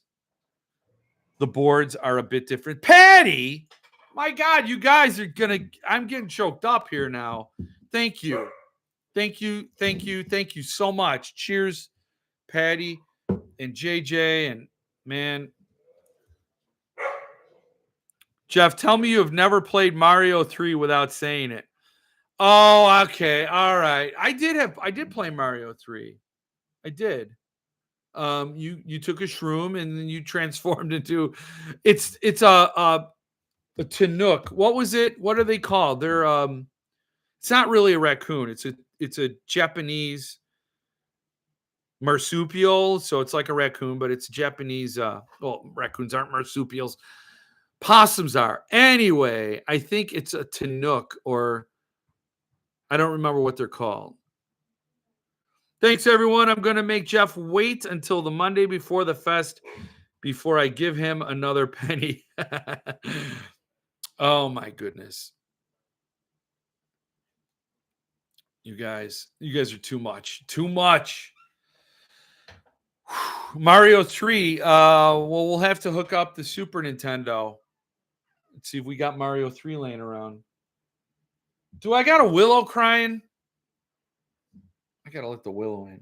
The boards are a bit different. Patty! My God, you guys are I'm getting choked up here now. Thank you. Thank you so much. Cheers, Patty and JJ. And man, Jeff, tell me you have never played Mario 3 without saying it. Oh, okay. All right. I did play Mario 3. I did. You took a shroom and then you transformed into it's a Chinook. What was it? What are they called? They're it's not really a raccoon. It's a Japanese marsupial, so it's like a raccoon, but it's Japanese. Well, raccoons aren't marsupials. Possums are. Anyway, I think it's a Chinook, or I don't remember what they're called. Thanks, everyone. I'm going to make Jeff wait until the Monday before the fest before I give him another penny. Oh, my goodness. You guys are too much. Too much. Mario 3. Well, we'll have to hook up the Super Nintendo see if we got Mario 3 laying around. Do I got a Willow crying? I gotta let the Willow in.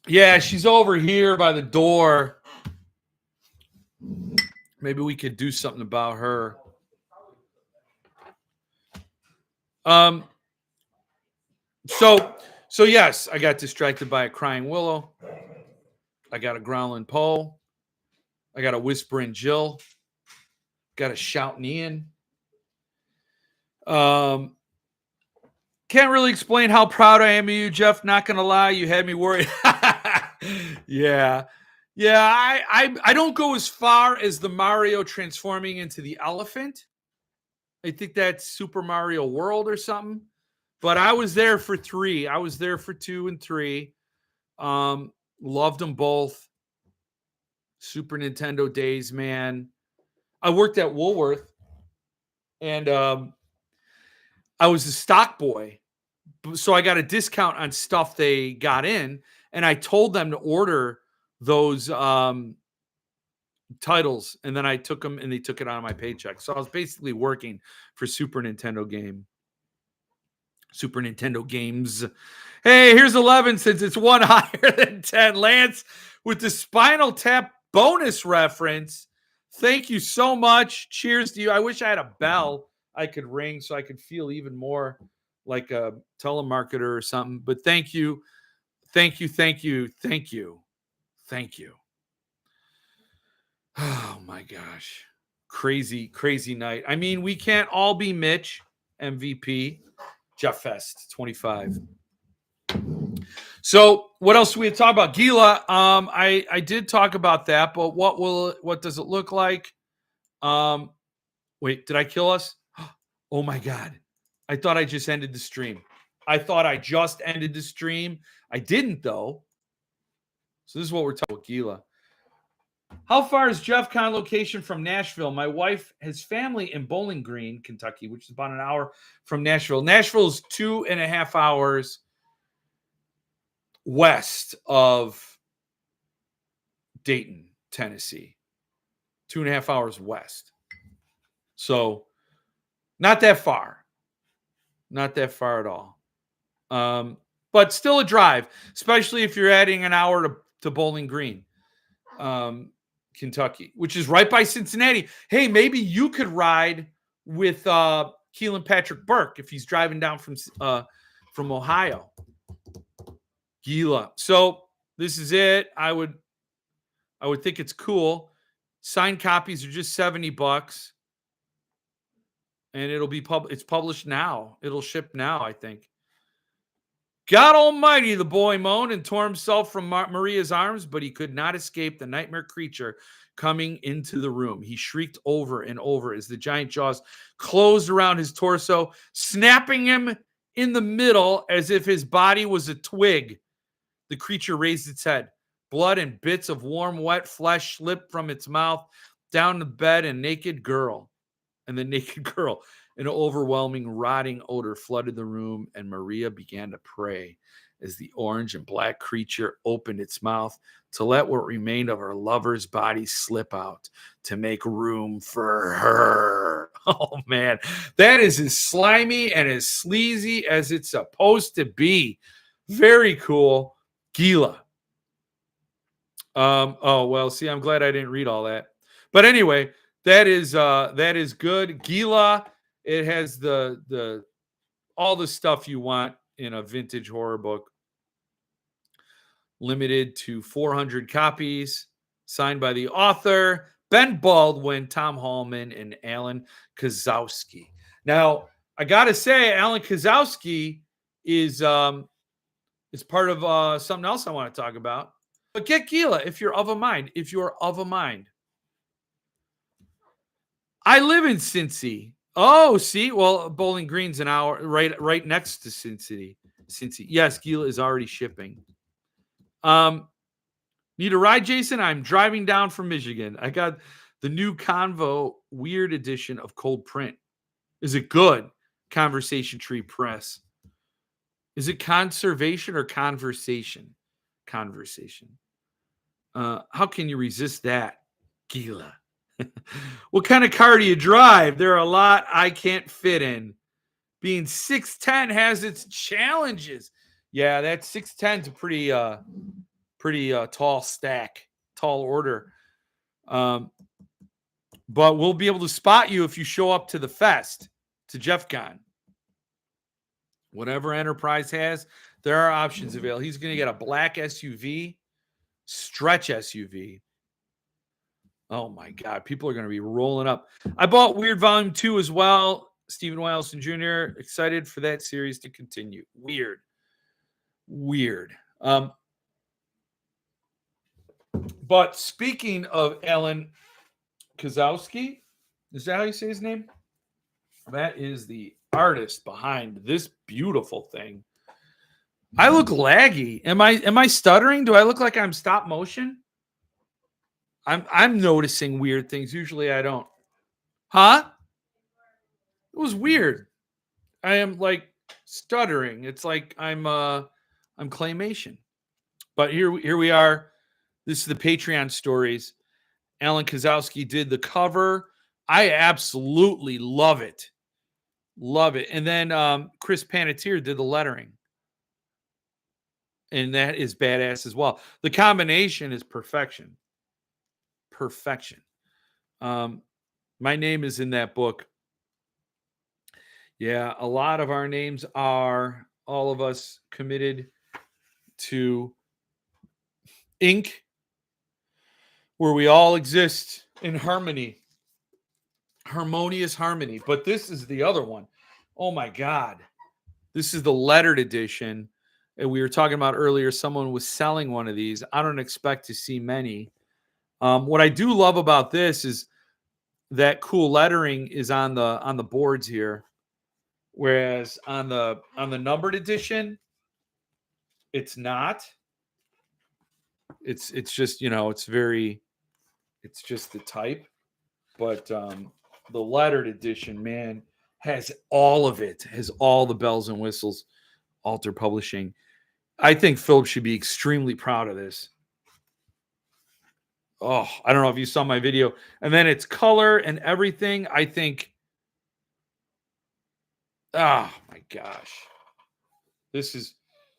Yeah, she's over here by the door. Maybe we could do something about her. So yes, I got distracted by a crying Willow. I got a growling Poe. I got a whispering Jill. Got a shouting Ian. Can't really explain how proud I am of you, Jeff. Not gonna lie, you had me worried. Yeah. I don't go as far as the Mario transforming into the elephant. I think that's Super Mario World or something. But I was there for 3. I was there for 2 and 3. Loved them both. Super Nintendo days, man. I worked at Woolworth, and I was a stock boy, so I got a discount on stuff they got in, and I told them to order those titles, and then I took them, and they took it out of my paycheck. So I was basically working for Super Nintendo games. Hey, here's 11 since it's one higher than 10. Lance with the Spinal Tap bonus reference. Thank you so much. Cheers to you. I wish I had a bell I could ring so I could feel even more like a telemarketer or something. But thank you. Thank you. Thank you. Thank you. Thank you. Oh my gosh. Crazy, crazy night. I mean, we can't all be Mitch, MVP. Jeff Fest 25. So what else do we talk about? Gila. I did talk about that, but what does it look like? Wait, did I kill us? Oh my God. I thought I just ended the stream. I didn't though. So this is what we're talking about, Gila. How far is Jeff Con location from Nashville? My wife has family in Bowling Green, Kentucky, which is about an hour from Nashville. Nashville is 2.5 hours west of Dayton, Tennessee. 2.5 hours west. So not that far. Not that far at all. But still a drive, especially if you're adding an hour to Bowling Green. Kentucky, which is right by Cincinnati. Hey, maybe you could ride with Keelan Patrick Burke if he's driving down from Ohio. Gila. So this is it. I would think it's cool. Signed copies are just $70, and it'll be it's published now. It'll ship now, I think. God almighty, the boy moaned and tore himself from Maria's arms, but he could not escape the nightmare creature coming into the room. He shrieked over and over as the giant jaws closed around his torso, snapping him in the middle as if his body was a twig. The creature raised its head. Blood and bits of warm, wet flesh slipped from its mouth down the bed, and the naked girl. An overwhelming, rotting odor flooded the room, and Maria began to pray as the orange and black creature opened its mouth to let what remained of her lover's body slip out to make room for her. Oh, man. That is as slimy and as sleazy as it's supposed to be. Very cool. Gila. Oh, well, see, I'm glad I didn't read all that. But anyway, that is good. Gila. It has the all the stuff you want in a vintage horror book. Limited to 400 copies. Signed by the author, Ben Baldwin, Tom Hallman, and Alan Kozowski. Now, I got to say, Alan Kozowski is part of something else I want to talk about. But get Gila if you're of a mind. I live in Cincy. Oh, see, well, Bowling Green's an hour right next to Cincy. Yes, Gila is already shipping. Need a ride, Jason? I'm driving down from Michigan. I got the new Convo Weird edition of Cold Print. Is it good? Conversation Tree Press. Is it conservation or conversation? Conversation. How can you resist that, Gila? What kind of car do you drive? There are a lot I can't fit in. Being 6'10" has its challenges. Yeah, that 6'10" is a pretty tall stack, tall order. But we'll be able to spot you if you show up to the fest, to JeffCon. Whatever Enterprise has, there are options available. He's going to get a black SUV, stretch SUV. Oh my God, people are going to be rolling up. I bought Weird Volume 2 as well. Stephen Wilson Jr. Excited for that series to continue. Weird. But speaking of Alan Kozowski, is that how you say his name? That is the artist behind this beautiful thing. I look laggy. Am I stuttering? Do I look like I'm stop motion? I'm noticing weird things. Usually I don't. Huh? It was weird. I am like stuttering. It's like I'm claymation. But here we are. This is the Patreon stories. Alan Kozowski did the cover. I absolutely love it. Love it. And then Chris Panettiere did the lettering. And that is badass as well. The combination is perfection. Perfection. My name is in that book. Yeah, a lot of our names are, all of us, committed to Inc., where we all exist in harmony. Harmonious harmony. But this is the other one. Oh my God. This is the lettered edition. And we were talking about earlier, someone was selling one of these. I don't expect to see many. What I do love about this is that cool lettering is on the boards here, whereas on the numbered edition, it's not. It's just, it's just the type. But the lettered edition, man, has all of it, has all the bells and whistles. Alter Publishing. I think Philip should be extremely proud of this. Oh, I don't know if you saw my video. And then it's color and everything. I think, oh my gosh. This is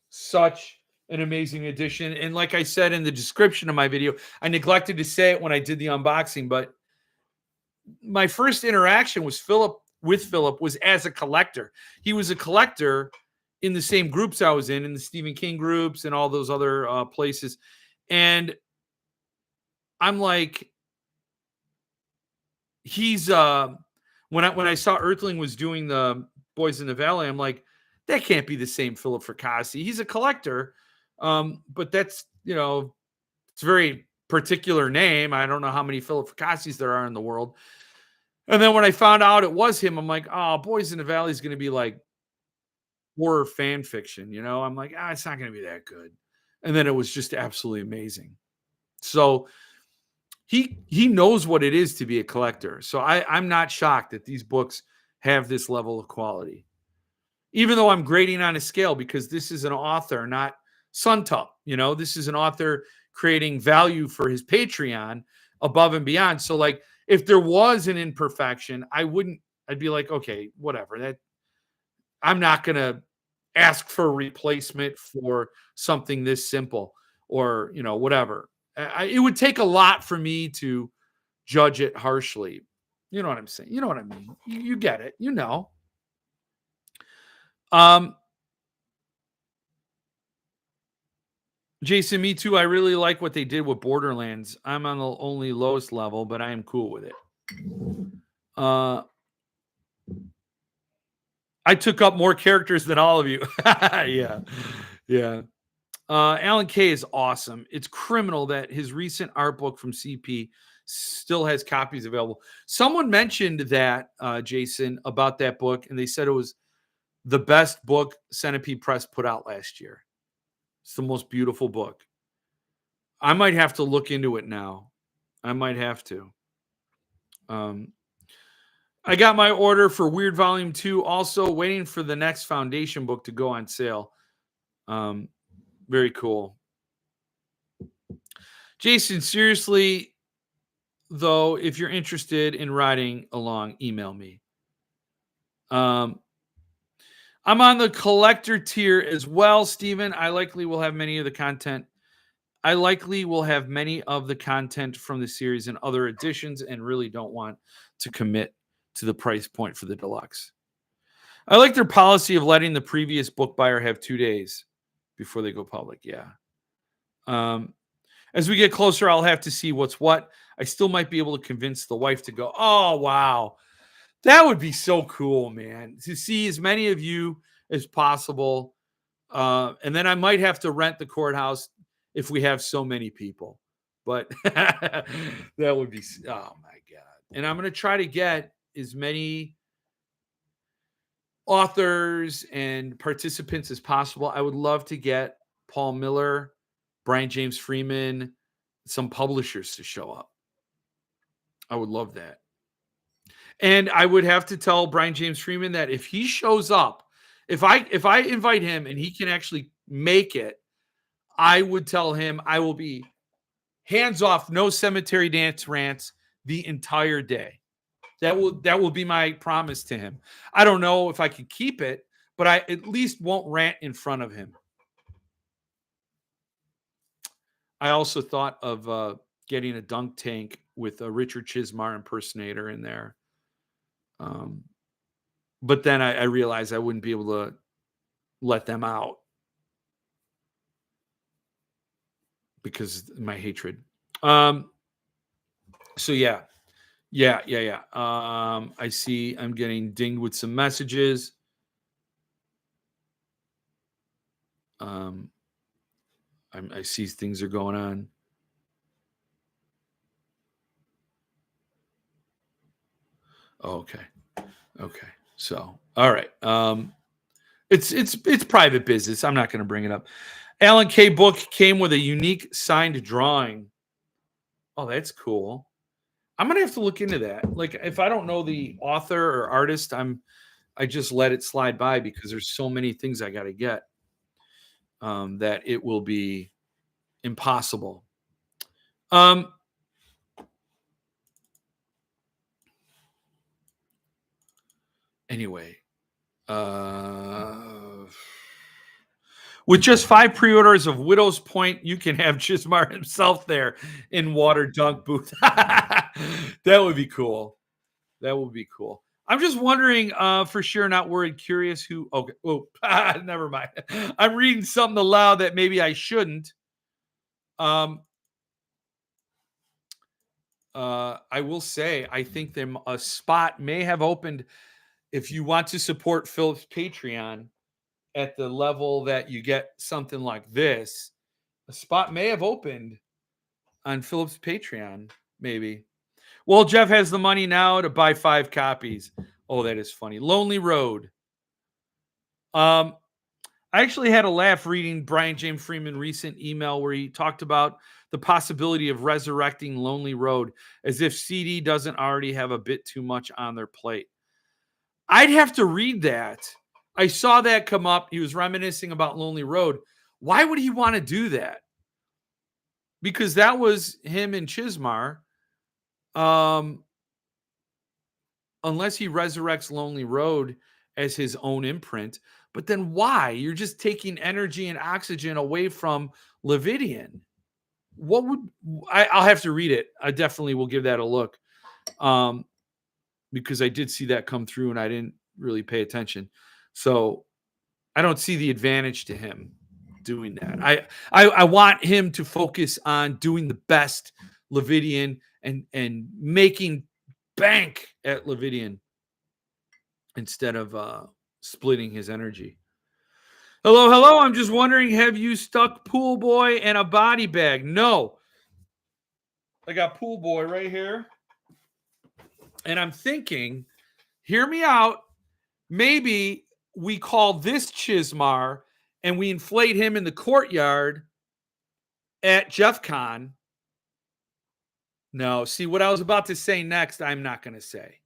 such an amazing addition. And like I said in the description of my video, I neglected to say it when I did the unboxing, but my first interaction with Philip was as a collector. He was a collector in the same groups I was in the Stephen King groups and all those other places. And I'm like, he's when I saw Earthling was doing the Boys in the Valley, I'm like, that can't be the same Philip Fracassi. He's a collector, but that's, it's a very particular name. I don't know how many Philip Fracassis there are in the world. And then when I found out it was him, I'm like, oh, Boys in the Valley is going to be like horror fan fiction, I'm like, it's not going to be that good. And then it was just absolutely amazing. So he knows what it is to be a collector. So I'm not shocked that these books have this level of quality, even though I'm grading on a scale, because this is an author, not Suntup. This is an author creating value for his Patreon above and beyond. So like, if there was an imperfection, I'd be like, okay, whatever. I'm not going to ask for a replacement for something this simple or, whatever. It would take a lot for me to judge it harshly. You know what I'm saying? You know what I mean? You get it. Jason, me too. I really like what they did with Borderlands. I'm on the only lowest level, but I am cool with it. I took up more characters than all of you. Yeah. Alan Kay is awesome. It's criminal that his recent art book from CP still has copies available. Someone mentioned that, Jason, about that book, and they said it was the best book Centipede Press put out last year. It's the most beautiful book. I might have to look into it now. I might have to. I got my order for Weird Volume 2. Also waiting for the next Foundation book to go on sale. Very cool. Jason, seriously, though, if you're interested in riding along, email me. I'm on the collector tier as well, Steven. I likely will have many of the content from the series and other editions, and really don't want to commit to the price point for the deluxe. I like their policy of letting the previous book buyer have 2 days before they go public. Yeah. As we get closer, I'll have to see what's what. I still might be able to convince the wife to go, oh, wow. That would be so cool, man, to see as many of you as possible. And then I might have to rent the courthouse if we have so many people. But that would be, oh my God. And I'm going to try to get as many authors and participants as possible. I would love to get Paul Miller, Brian James Freeman, some publishers to show up. I would love that. And I would have to tell Brian James Freeman that if he shows up, if I invite him and he can actually make it, I would tell him I will be hands off, no cemetery dance rants the entire day. That will be my promise to him. I don't know if I can keep it, but I at least won't rant in front of him. I also thought of getting a dunk tank with a Richard Chizmar impersonator in there. But then I realized I wouldn't be able to let them out because of my hatred. So yeah. I see I'm getting dinged with some messages. I see things are going on. Oh, okay. So, all right. It's private business. I'm not going to bring it up. Alan K. book came with a unique signed drawing. Oh, that's cool. I'm going to have to look into that. Like, if I don't know the author or artist, I just let it slide by because there's so many things I got to get that it will be impossible. Anyway, with just 5 pre-orders of Widow's Point, you can have Chizmar himself there in water dunk booth. That would be cool. That would be cool. I'm just wondering, for sure, not worried, curious who. Okay. Oh, never mind. I'm reading something aloud that maybe I shouldn't. I will say, I think a spot may have opened if you want to support Philip's Patreon at the level that you get something like this. A spot may have opened on Philip's Patreon, maybe. Well, Jeff has the money now to buy 5 copies. Oh, that is funny. Lonely Road. I actually had a laugh reading Brian James Freeman recent email where he talked about the possibility of resurrecting Lonely Road as if CD doesn't already have a bit too much on their plate. I'd have to read that. I saw that come up. He was reminiscing about Lonely Road. Why would he want to do that? Because that was him and Chizmar. Unless he resurrects Lonely Road as his own imprint. But then why? You're just taking energy and oxygen away from Levidian. What would I'll have to read it. I definitely will give that a look. Because I did see that come through and I didn't really pay attention. So I don't see the advantage to him doing that. I want him to focus on doing the best Levidian and making bank at Levidian instead of splitting his energy. Hello. I'm just wondering, have you stuck Pool Boy and a body bag? No. I got Pool Boy right here. And I'm thinking, hear me out. Maybe we call this Chizmar and we inflate him in the courtyard at Jeff Con. No, see what I was about to say next, I'm not going to say.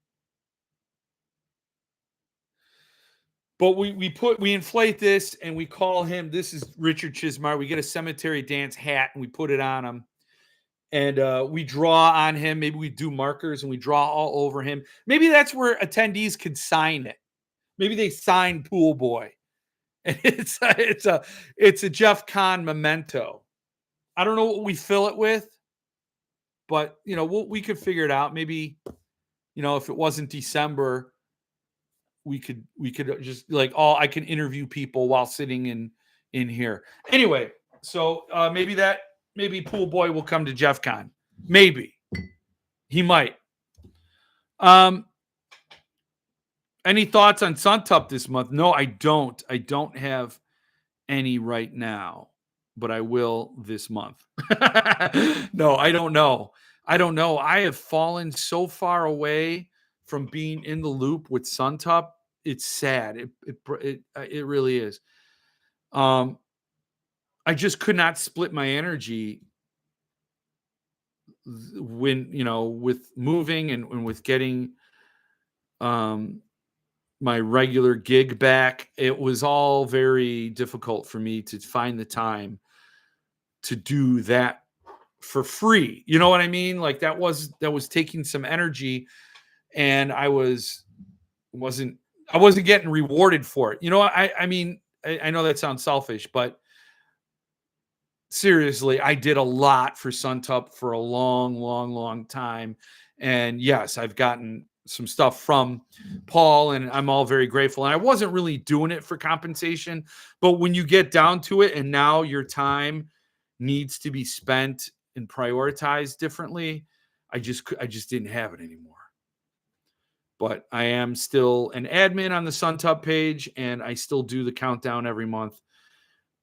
But we inflate this and we call him, this is Richard Chizmar. We get a cemetery dance hat and we put it on him. and we draw on him. Maybe we do markers and we draw all over him. Maybe that's where attendees could sign it. Maybe they sign Pool Boy. And it's a Jeff Kahn memento. I don't know what we fill it with, but we could figure it out. Maybe if it wasn't December, we could just like I can interview people while sitting in here. Anyway, so maybe Pool Boy will come to Jeff Kahn. Maybe he might. Any thoughts on Suntup this month? No, I don't. I don't have any right now, but I will this month. No, I don't know. I have fallen so far away from being in the loop with Suntup. It's sad. It really is. I just could not split my energy when with moving and with getting my regular gig back. It was all very difficult for me to find the time to do that for free. You know what I mean? Like that was taking some energy, and I wasn't getting rewarded for it. I mean, I know that sounds selfish, but seriously, I did a lot for Suntup for a long, long, long time. And yes, I've gotten some stuff from Paul, and I'm all very grateful. And I wasn't really doing it for compensation, but when you get down to it, and now your time needs to be spent and prioritized differently, I just didn't have it anymore. But I am still an admin on the Suntup page, and I still do the countdown every month.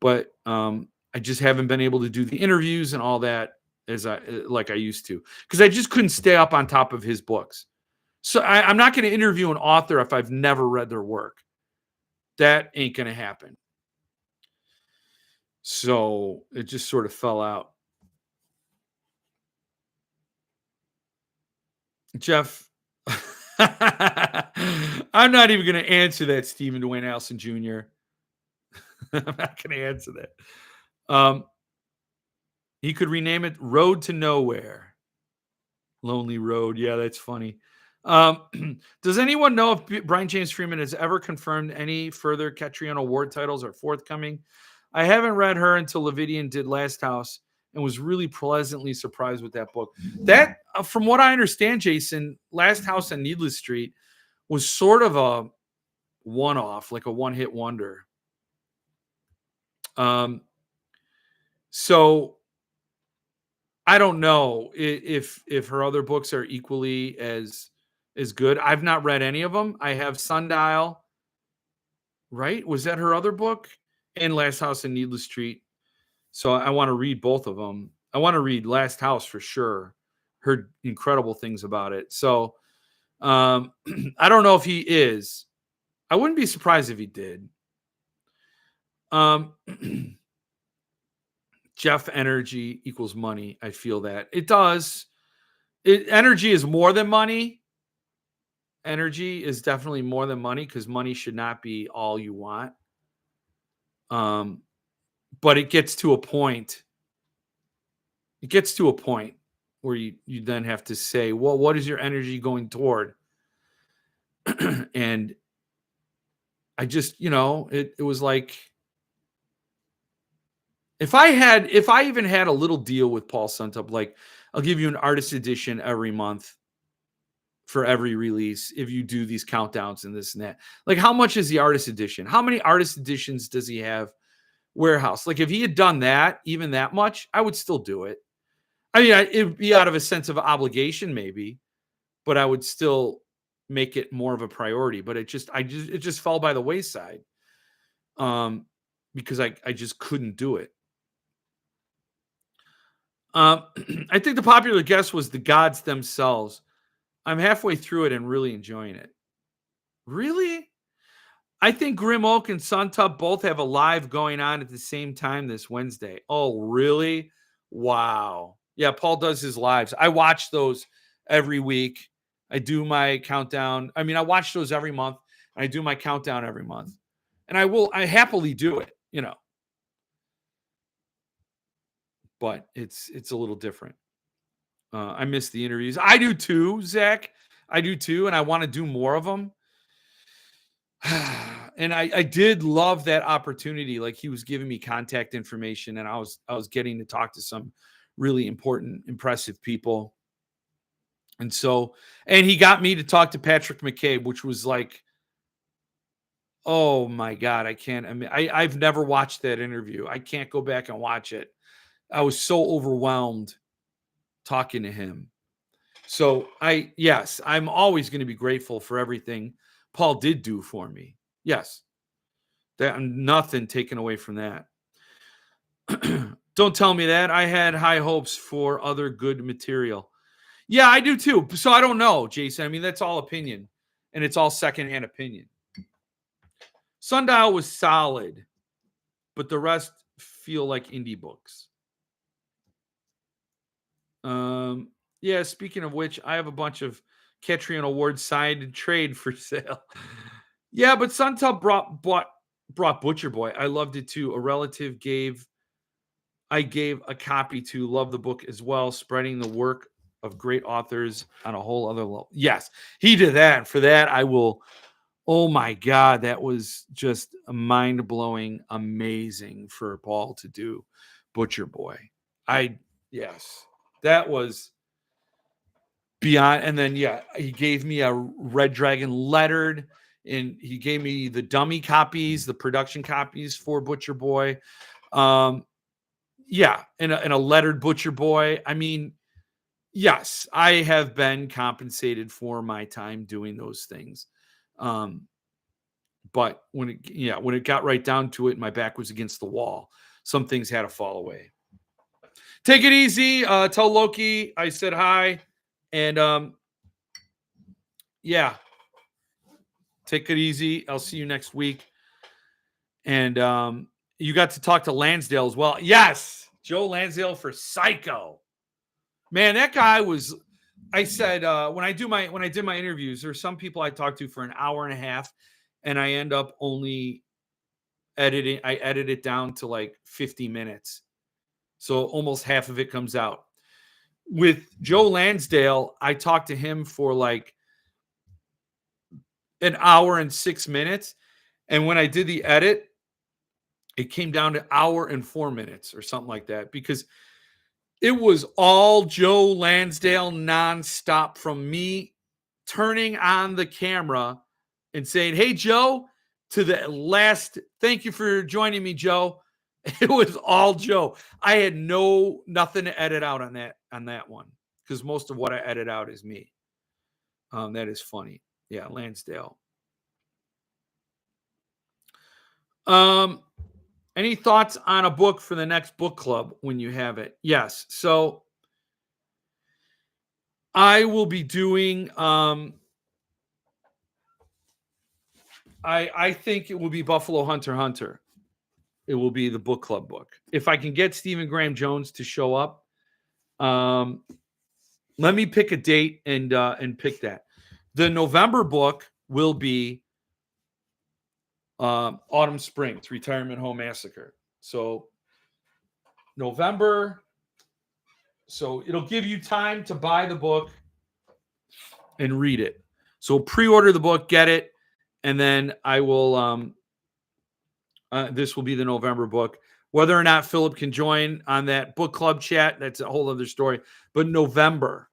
But I just haven't been able to do the interviews and all that like I used to, because I just couldn't stay up on top of his books. So I'm not going to interview an author if I've never read their work. That ain't going to happen. So it just sort of fell out. Jeff, I'm not even going to answer that, Stephen Dwayne Allison Jr. I'm not going to answer that. He could rename it Road to Nowhere. Lonely Road. Yeah, that's funny. Does anyone know if Brian James Freeman has ever confirmed any further Catriona Award titles are forthcoming? I haven't read her until Levidian did Last House, and was really pleasantly surprised with that book. That, from what I understand, Jason, Last House on Needless Street was sort of a one-off, like a one-hit wonder. So I don't know if her other books are equally as good. I've not read any of them. I have Sundial, right? Was that her other book? And Last House on Needless Street. So I want to read both of them. I want to read Last House for sure. Heard incredible things about it. So I don't know if he is. I wouldn't be surprised if he did. Jeff, energy equals money. I feel that. It does. Energy is more than money. Energy is definitely more than money, because money should not be all you want. But it gets to a point. It gets to a point where you then have to say, well, what is your energy going toward? And I just, it was like, if I even had a little deal with Paul Suntup, like, I'll give you an artist edition every month for every release if you do these countdowns and this and that. Like, how much is the artist edition? How many artist editions does he have warehouse? Like, if he had done that, even that much, I would still do it. I mean, it would be out of a sense of obligation, maybe, but I would still make it more of a priority. But it just fell by the wayside, because I just couldn't do it. I think the popular guess was The Gods Themselves. I'm halfway through it and really enjoying it. Really? I think Grim Oak and Suntup both have a live going on at the same time this Wednesday. Oh, really? Wow. Yeah, Paul does his lives. I watch those every week. I do my countdown. I mean, I watch those every month. I do my countdown every month. And I happily do it, But it's a little different. I miss the interviews. I do too, Zach. I do too, and I want to do more of them. And I did love that opportunity. Like, he was giving me contact information, and I was getting to talk to some really important, impressive people. And so, and he got me to talk to Patrick McCabe, which was like, oh my God, I've never watched that interview. I can't go back and watch it. I was so overwhelmed talking to him. So yes, I'm always going to be grateful for everything Paul did do for me. Yes. Nothing taken away from that. Don't tell me that. I had high hopes for other good material. Yeah, I do too. So I don't know, Jason. I mean, that's all opinion, and it's all secondhand opinion. Sundial was solid, but the rest feel like indie books. Yeah, speaking of which, I have a bunch of Catriona Award signed trade for sale. Yeah, but Sundial brought Butcher Boy. I loved it too. A relative I gave a copy to. Love the book as well, spreading the work of great authors on a whole other level. Yes, he did that. For that, I will. Oh my God, that was just mind blowing, amazing for Paul to do. Butcher Boy. Yes, that was beyond. And then, yeah, he gave me a Red Dragon lettered, and he gave me the dummy copies, the production copies for Butcher Boy. Yeah, and a lettered Butcher Boy. I mean, yes, I have been compensated for my time doing those things. But when it got right down to it, my back was against the wall. Some things had to fall away. Take it easy. Tell Loki I said hi. And yeah, take it easy. I'll see you next week. And you got to talk to Lansdale as well. Yes, Joe Lansdale for Psycho. Man, that guy was. I said when I did my interviews, there's some people I talk to for an hour and a half, and I end up only editing. I edit it down to like 50 minutes, so almost half of it comes out. With Joe Lansdale, I talked to him for like an hour and 6 minutes, and when I did the edit, it came down to hour and 4 minutes or something like that, because it was all Joe Lansdale nonstop, from me turning on the camera and saying, "Hey, Joe," to the last, "Thank you for joining me, Joe." It was all Joe. I had nothing to edit out on that one, because most of what I edit out is me. That is funny. Yeah, Lansdale. Any thoughts on a book for the next book club when you have it? Yes. So I will be doing I think it will be Buffalo Hunter. It will be the book club book. If I can get Stephen Graham Jones to show up, let me pick a date and pick that. The November book will be Autumn Springs, Retirement Home Massacre. So November. So it'll give you time to buy the book and read it. So pre-order the book, get it, and then I will. This will be the November book. Whether or not Philip can join on that book club chat, that's a whole other story. But November,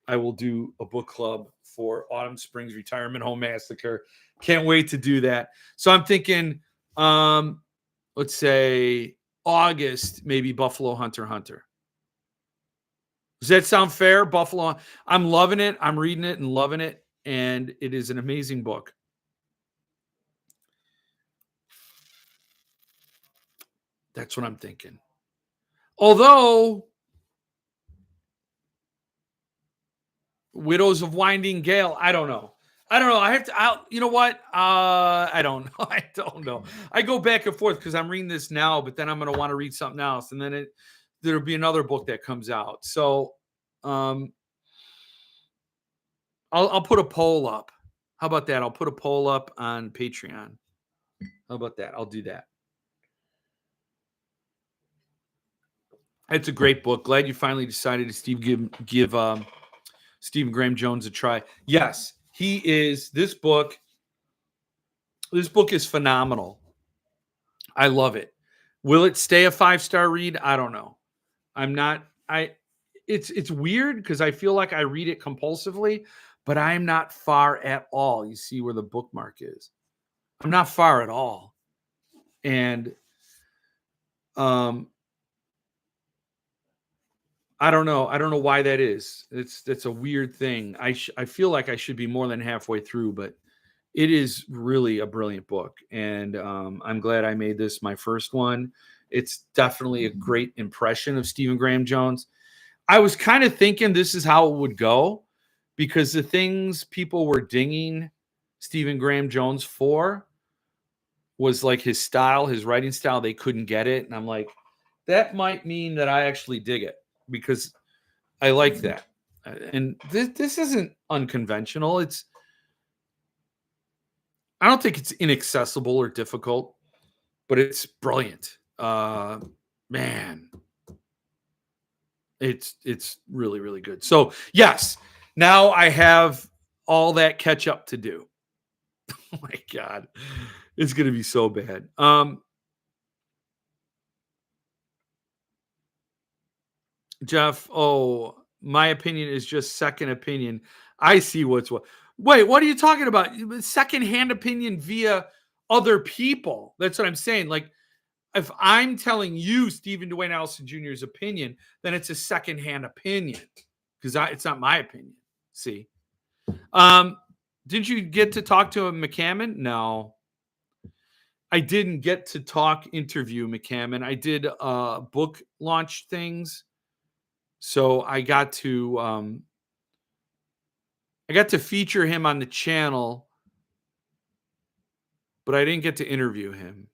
I will do a book club for Autumn Springs Retirement Home Massacre. Can't wait to do that. So I'm thinking, let's say August, maybe Buffalo Hunter. Does that sound fair? Buffalo. I'm loving it. I'm reading it and loving it. And it is an amazing book. That's what I'm thinking. Although Widows of Winding Gale, I don't know. I have to. You know what? I don't know. I don't know. I go back and forth because I'm reading this now, but then I'm going to want to read something else, and then there'll be another book that comes out. So, I'll put a poll up. How about that? I'll put a poll up on Patreon. How about that? I'll do that. It's a great book. Glad you finally decided to give Stephen Graham Jones a try. Yes, he is. This book is phenomenal. I love it. Will it stay a 5-star read? I don't know. I'm not. It's weird because I feel like I read it compulsively, but I'm not far at all. You see where the bookmark is. I'm not far at all, and I don't know. I don't know why that is. It's a weird thing. I feel like I should be more than halfway through, but it is really a brilliant book, and I'm glad I made this my first one. It's definitely a great impression of Stephen Graham Jones. I was kind of thinking this is how it would go because the things people were dinging Stephen Graham Jones for was like his style, his writing style. They couldn't get it. And I'm like, that might mean that I actually dig it because I like that. And this isn't unconventional. I don't think it's inaccessible or difficult, but it's brilliant. Man, it's really, really good. So yes, now I have all that catch up to do. Oh my God. It's gonna be so bad. Jeff, oh, my opinion is just second opinion. I see what's what. Wait, what are you talking about? Second-hand opinion via other people. That's what I'm saying. Like, if I'm telling you Stephen Dwayne Allison Jr.'s opinion, then it's a second-hand opinion because it's not my opinion. See, didn't you get to talk to McCammon? No, I didn't get to interview McCammon. I did book launch things, so I got to feature him on the channel, but I didn't get to interview him.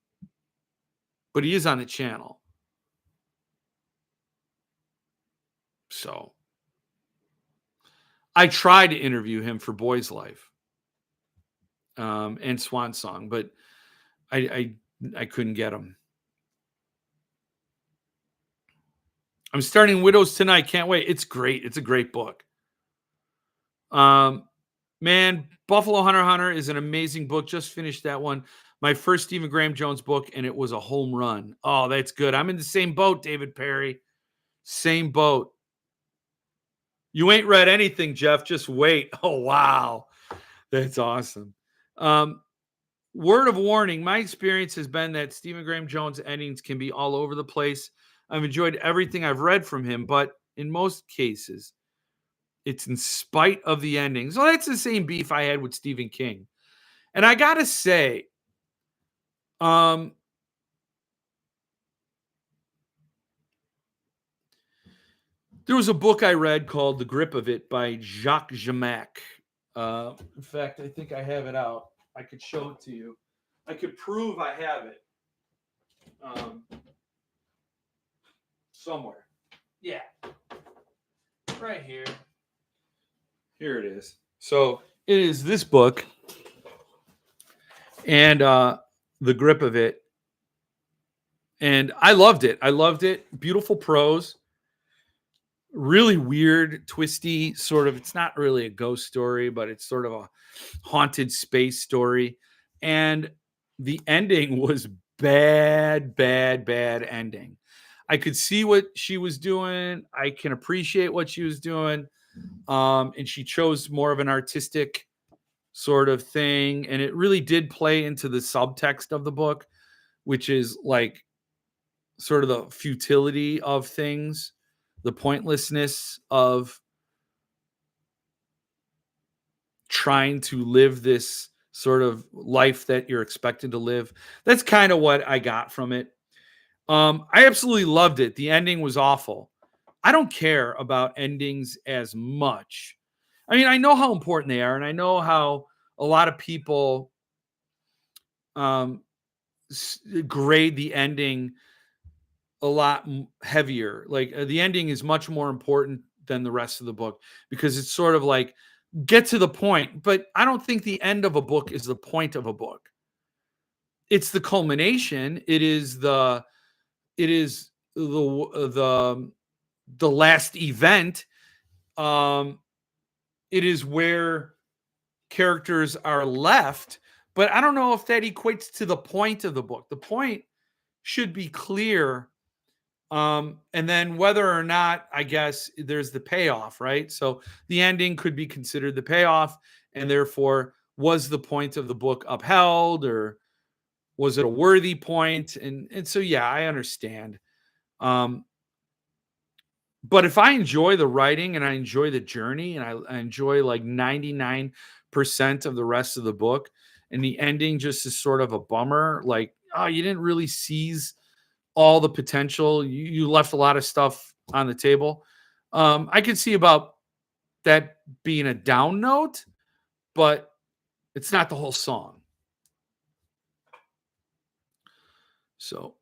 But he is on the channel. So I tried to interview him for Boy's Life and Swan Song, but I couldn't get him. I'm starting Widows tonight. Can't wait. It's great. It's a great book. Man, Buffalo Hunter is an amazing book. Just finished that one. My first Stephen Graham Jones book, and it was a home run. Oh, that's good. I'm in the same boat, David Perry. Same boat. You ain't read anything, Jeff. Just wait. Oh, wow. That's awesome. Word of warning. My experience has been that Stephen Graham Jones endings can be all over the place. I've enjoyed everything I've read from him, but in most cases, it's in spite of the ending. So that's the same beef I had with Stephen King. And I got to say, there was a book I read called The Grip of It by Jacques Jamac. In fact, I think I have it out. I could show it to you. I could prove I have it somewhere. Yeah. Right here. Here it is. So it is this book and The Grip of It. And I loved it. Beautiful prose. Really weird, twisty sort of. It's not really a ghost story, but it's sort of a haunted space story. And the ending was bad ending. I could see what she was doing. I can appreciate what she was doing. And she chose more of an artistic sort of thing. And it really did play into the subtext of the book, which is like sort of the futility of things, the pointlessness of trying to live this sort of life that you're expected to live. That's kind of what I got from it. I absolutely loved it. The ending was awful. I don't care about endings as much. I mean, I know how important they are, and I know how a lot of people grade the ending a lot heavier. Like the ending is much more important than the rest of the book because it's sort of like get to the point. But I don't think the end of a book is the point of a book. It's the culmination. It is the last event. It is where characters are left, but I don't know if that equates to the point of the book. The point should be clear. And then whether or not, I guess, there's the payoff, right? So the ending could be considered the payoff, and therefore, was the point of the book upheld, or was it a worthy point? And so, yeah, I understand. But if I enjoy the writing and I enjoy the journey and I enjoy like 99% of the rest of the book, and the ending just is sort of a bummer, like, oh, you didn't really seize all the potential. You left a lot of stuff on the table. I could see about that being a down note, but it's not the whole song. So,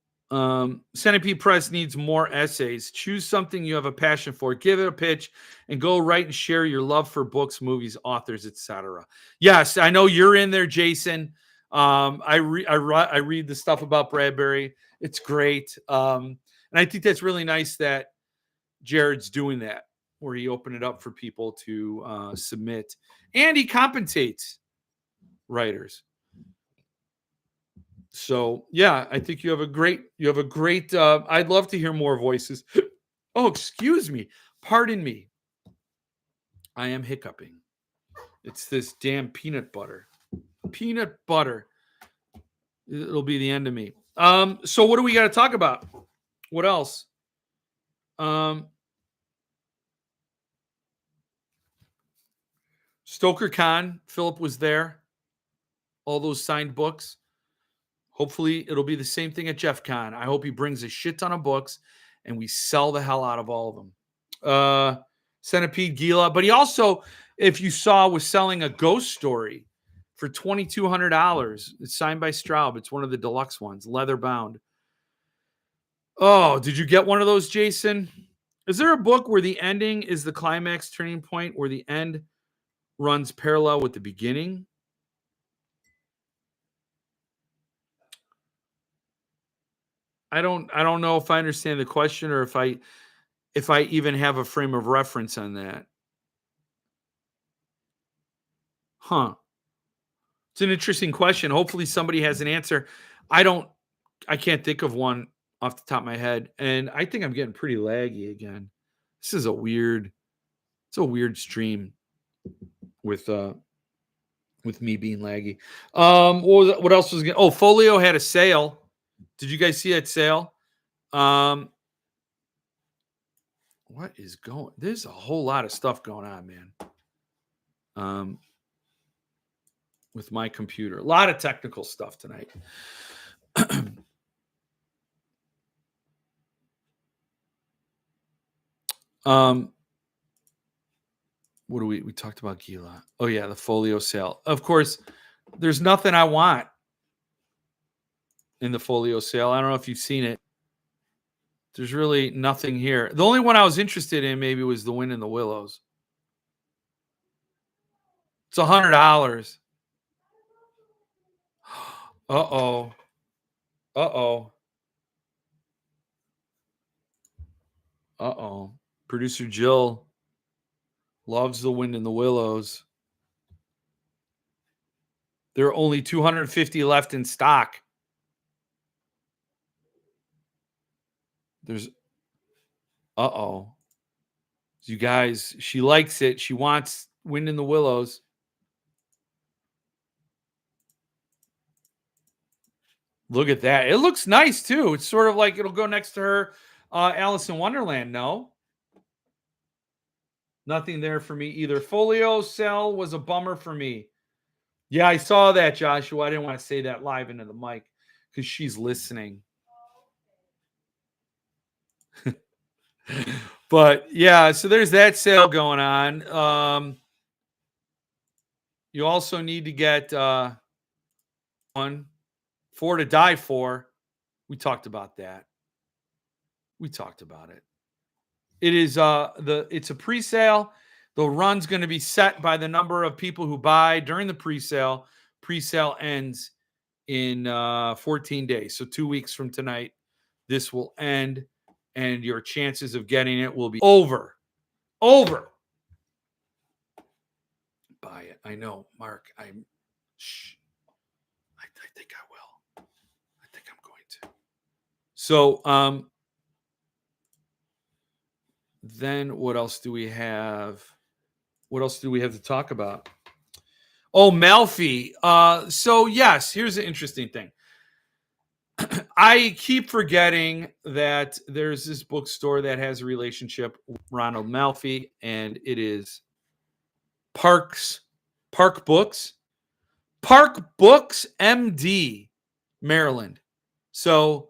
Centipede Press needs more essays. Choose something you have a passion for, give it a pitch, and go write and share your love for books, movies, authors, etc. Yes, I know you're in there, Jason. I read the stuff about Bradbury. It's great, and I think that's really nice that Jared's doing that, where he opened it up for people to submit, and he compensates writers. So yeah, I think you have a great I'd love to hear more voices. Oh, excuse me. Pardon me. I am hiccuping. It's this damn peanut butter. Peanut butter. It'll be the end of me. So what do we got to talk about? What else? Stoker Con, Philip was there. All those signed books. Hopefully, it'll be the same thing at Jeff Con. I hope he brings a shit ton of books and we sell the hell out of all of them. Centipede Gila. But he also, if you saw, was selling a ghost story for $2,200. It's signed by Straub. It's one of the deluxe ones, leather bound. Oh, did you get one of those, Jason? Is there a book where the ending is the climax turning point, where the end runs parallel with the beginning? I don't know if I understand the question, or if I even have a frame of reference on that. Huh. It's an interesting question. Hopefully somebody has an answer. I can't think of one off the top of my head. And I think I'm getting pretty laggy again. This is a weird stream with me being laggy. What else was Folio had a sale. Did you guys see that sale? What is going? There's a whole lot of stuff going on, man. With my computer, a lot of technical stuff tonight. What do we talked about Gila? Oh yeah, the Folio sale. Of course, there's nothing I want in the Folio sale. I don't know if you've seen it. There's really nothing here. The only one I was interested in maybe was The Wind in the Willows. It's $100. Uh-oh. Uh-oh. Uh-oh. Producer Jill loves The Wind in the Willows. There are only 250 left in stock. There's uh-oh. You guys, she likes it. She wants Wind in the Willows. Look at that. It looks nice too. It's sort of like it'll go next to her Alice in Wonderland. No? Nothing there for me either. Folio sale was a bummer for me. Yeah, I saw that, Joshua. I didn't want to say that live into the mic because she's listening. But yeah, so there's that sale going on. You also need to get one, Four to Die For. We talked about that. We talked about it. It is it's a pre-sale. The run's going to be set by the number of people who buy during the pre-sale. Pre-sale ends in 14 days. So 2 weeks from tonight, this will end. and your chances of getting it will be over. Buy it. I know, Mark. Shh. I think I will. I think I'm going to. So, then what else do we have? What else do we have to talk about? Oh, Malfi. So yes, here's an interesting thing. I keep forgetting that there's this bookstore that has a relationship with Ronald Malfi, and it is Park Books, MD, Maryland. So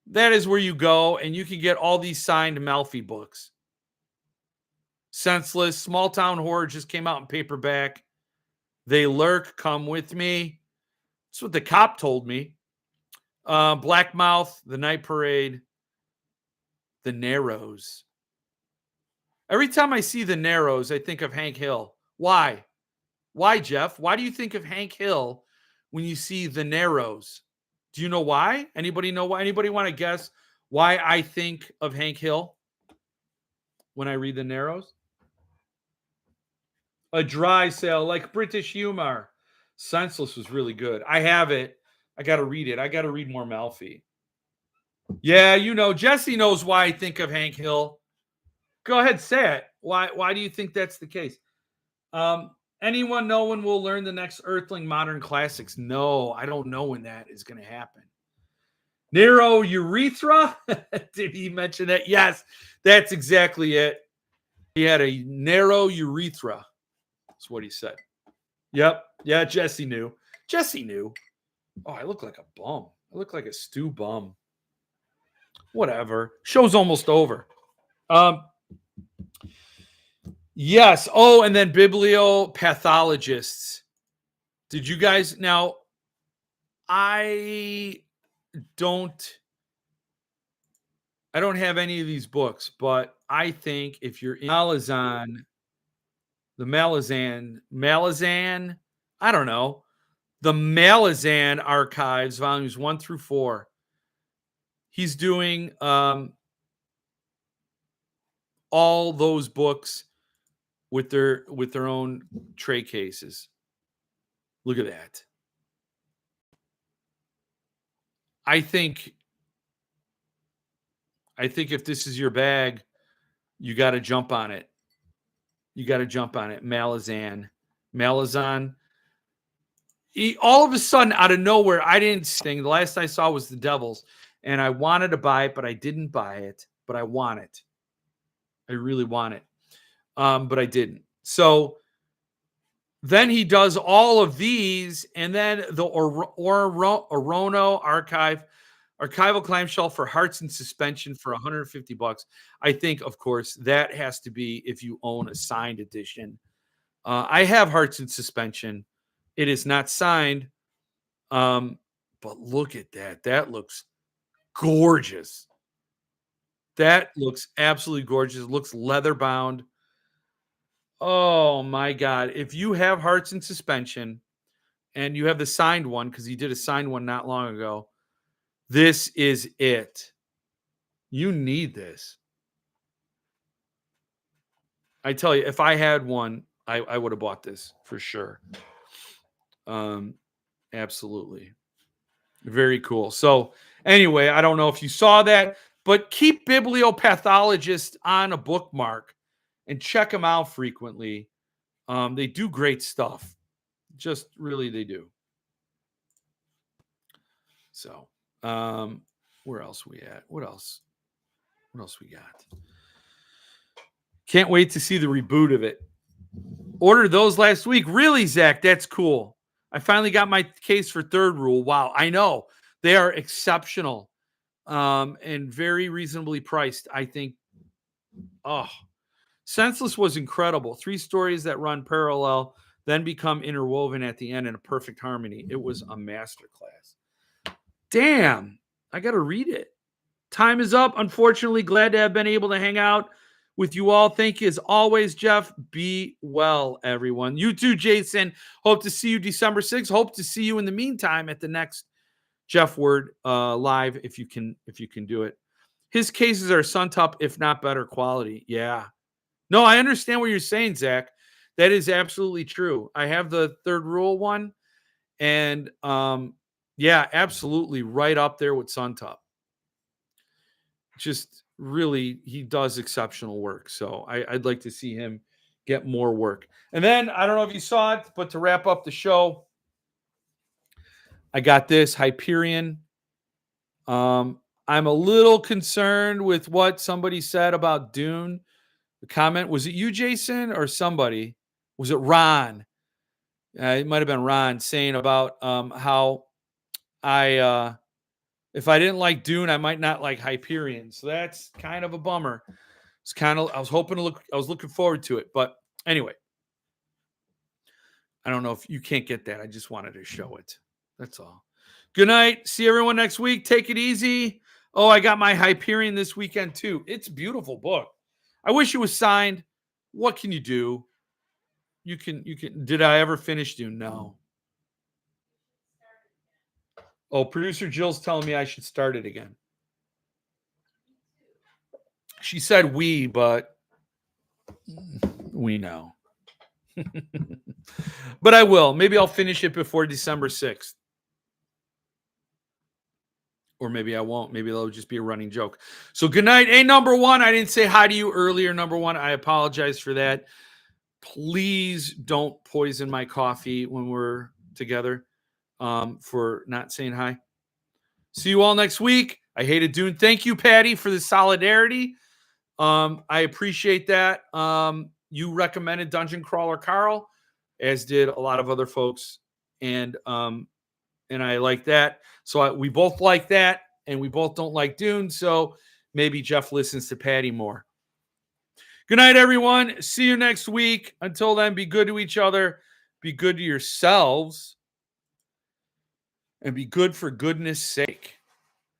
that is where you go, and you can get all these signed Malfi books. Senseless, Small Town Horror just came out in paperback. They Lurk, Come With Me. That's what the cop told me. Black Mouth, The Night Parade, The Narrows. Every time I see The Narrows, I think of Hank Hill. Why? Why, Jeff? Why do you think of Hank Hill when you see The Narrows? Do you know why? Anybody know why? Anybody want to guess why I think of Hank Hill when I read The Narrows? A dry sale, like British humor. Senseless was really good. I have it. I got to read it. I got to read more Malfi. Yeah, Jesse knows why I think of Hank Hill. Go ahead, say it. Why do you think that's the case? Anyone know when we'll learn the next Earthling Modern Classics? No, I don't know when that is going to happen. Narrow urethra? Did he mention that? Yes, that's exactly it. He had a narrow urethra. That's what he said. Yep. Yeah, Jesse knew. Oh, I look like a bum. I look like a stew bum. Whatever. Show's almost over. Yes. Oh, and then bibliopathologists. Did you guys now? I don't have any of these books, but I think if you're in Malazan, I don't know, the Malazan archives, volumes 1 through 4. He's doing all those books with their own tray cases. Look at that. I think if this is your bag, you got to jump on it. Malazan. All of a sudden, out of nowhere, I didn't sing. The last I saw was The Devils, and I wanted to buy it, but I didn't buy it. But I want it. I really want it. But I didn't. So then he does all of these, and then the Orono archival clamshell for Hearts in Suspension for $150. I think, of course, that has to be if you own a signed edition. I have Hearts in Suspension. It is not signed, but look at that. That looks gorgeous. That looks absolutely gorgeous. It looks leather bound. Oh my God. If you have Hearts in Suspension and you have the signed one, because he did a signed one not long ago, this is it. You need this. I tell you, if I had one, I would have bought this for sure. Absolutely. Very cool. So anyway, I don't know if you saw that, but keep bibliopathologist on a bookmark and check them out frequently. They do great stuff. Just really, they do. So, where else we at? What else we got? Can't wait to see the reboot of it. Ordered those last week. Really, Zach? That's cool. I finally got my case for Third Rule. Wow. I know. They are exceptional and very reasonably priced. I think, Senseless was incredible. 3 stories that run parallel, then become interwoven at the end in a perfect harmony. It was a masterclass. Damn. I got to read it. Time is up. Unfortunately, glad to have been able to hang out with you all. Thank you as always, Jeff. Be well, everyone. You too, Jason. Hope to see you December 6th. Hope to see you in the meantime at the next Jeff Word live if you can do it. His cases are Suntop, if not better quality. Yeah. No, I understand what you're saying, Zach. That is absolutely true. I have the Third Rule one, and yeah, absolutely right up there with Suntop. Just really, he does exceptional work. So I'd like to see him get more work. And then I don't know if you saw it, but to wrap up the show, I got this Hyperion. I'm a little concerned with what somebody said about Dune. The comment, was it you, Jason, or somebody? Was it Ron? It might have been Ron saying about how I if I didn't like Dune, I might not like Hyperion. So that's kind of a bummer. It's kind of I was hoping to I was looking forward to it, but anyway, I don't know if you can't get that. I just wanted to show it. That's all. Good night. See everyone next week. Take it easy. Oh, I got my Hyperion this weekend too. It's a beautiful book. I wish it was signed. What can you do? You can. Did I ever finish Dune? No. Oh, producer Jill's telling me I should start it again. She said we, but we know. But I will. Maybe I'll finish it before December 6th. Or maybe I won't. Maybe that'll just be a running joke. So good night. Hey, number one, I didn't say hi to you earlier, number one. I apologize for that. Please don't poison my coffee when we're together for not saying hi. See you all next week. I hated Dune. Thank you, Patty, for the solidarity. I appreciate that. You recommended Dungeon Crawler Carl, as did a lot of other folks. And I like that. So we both like that, and we both don't like Dune. So maybe Jeff listens to Patty more. Good night, everyone. See you next week. Until then, be good to each other. Be good to yourselves. And be good for goodness sake.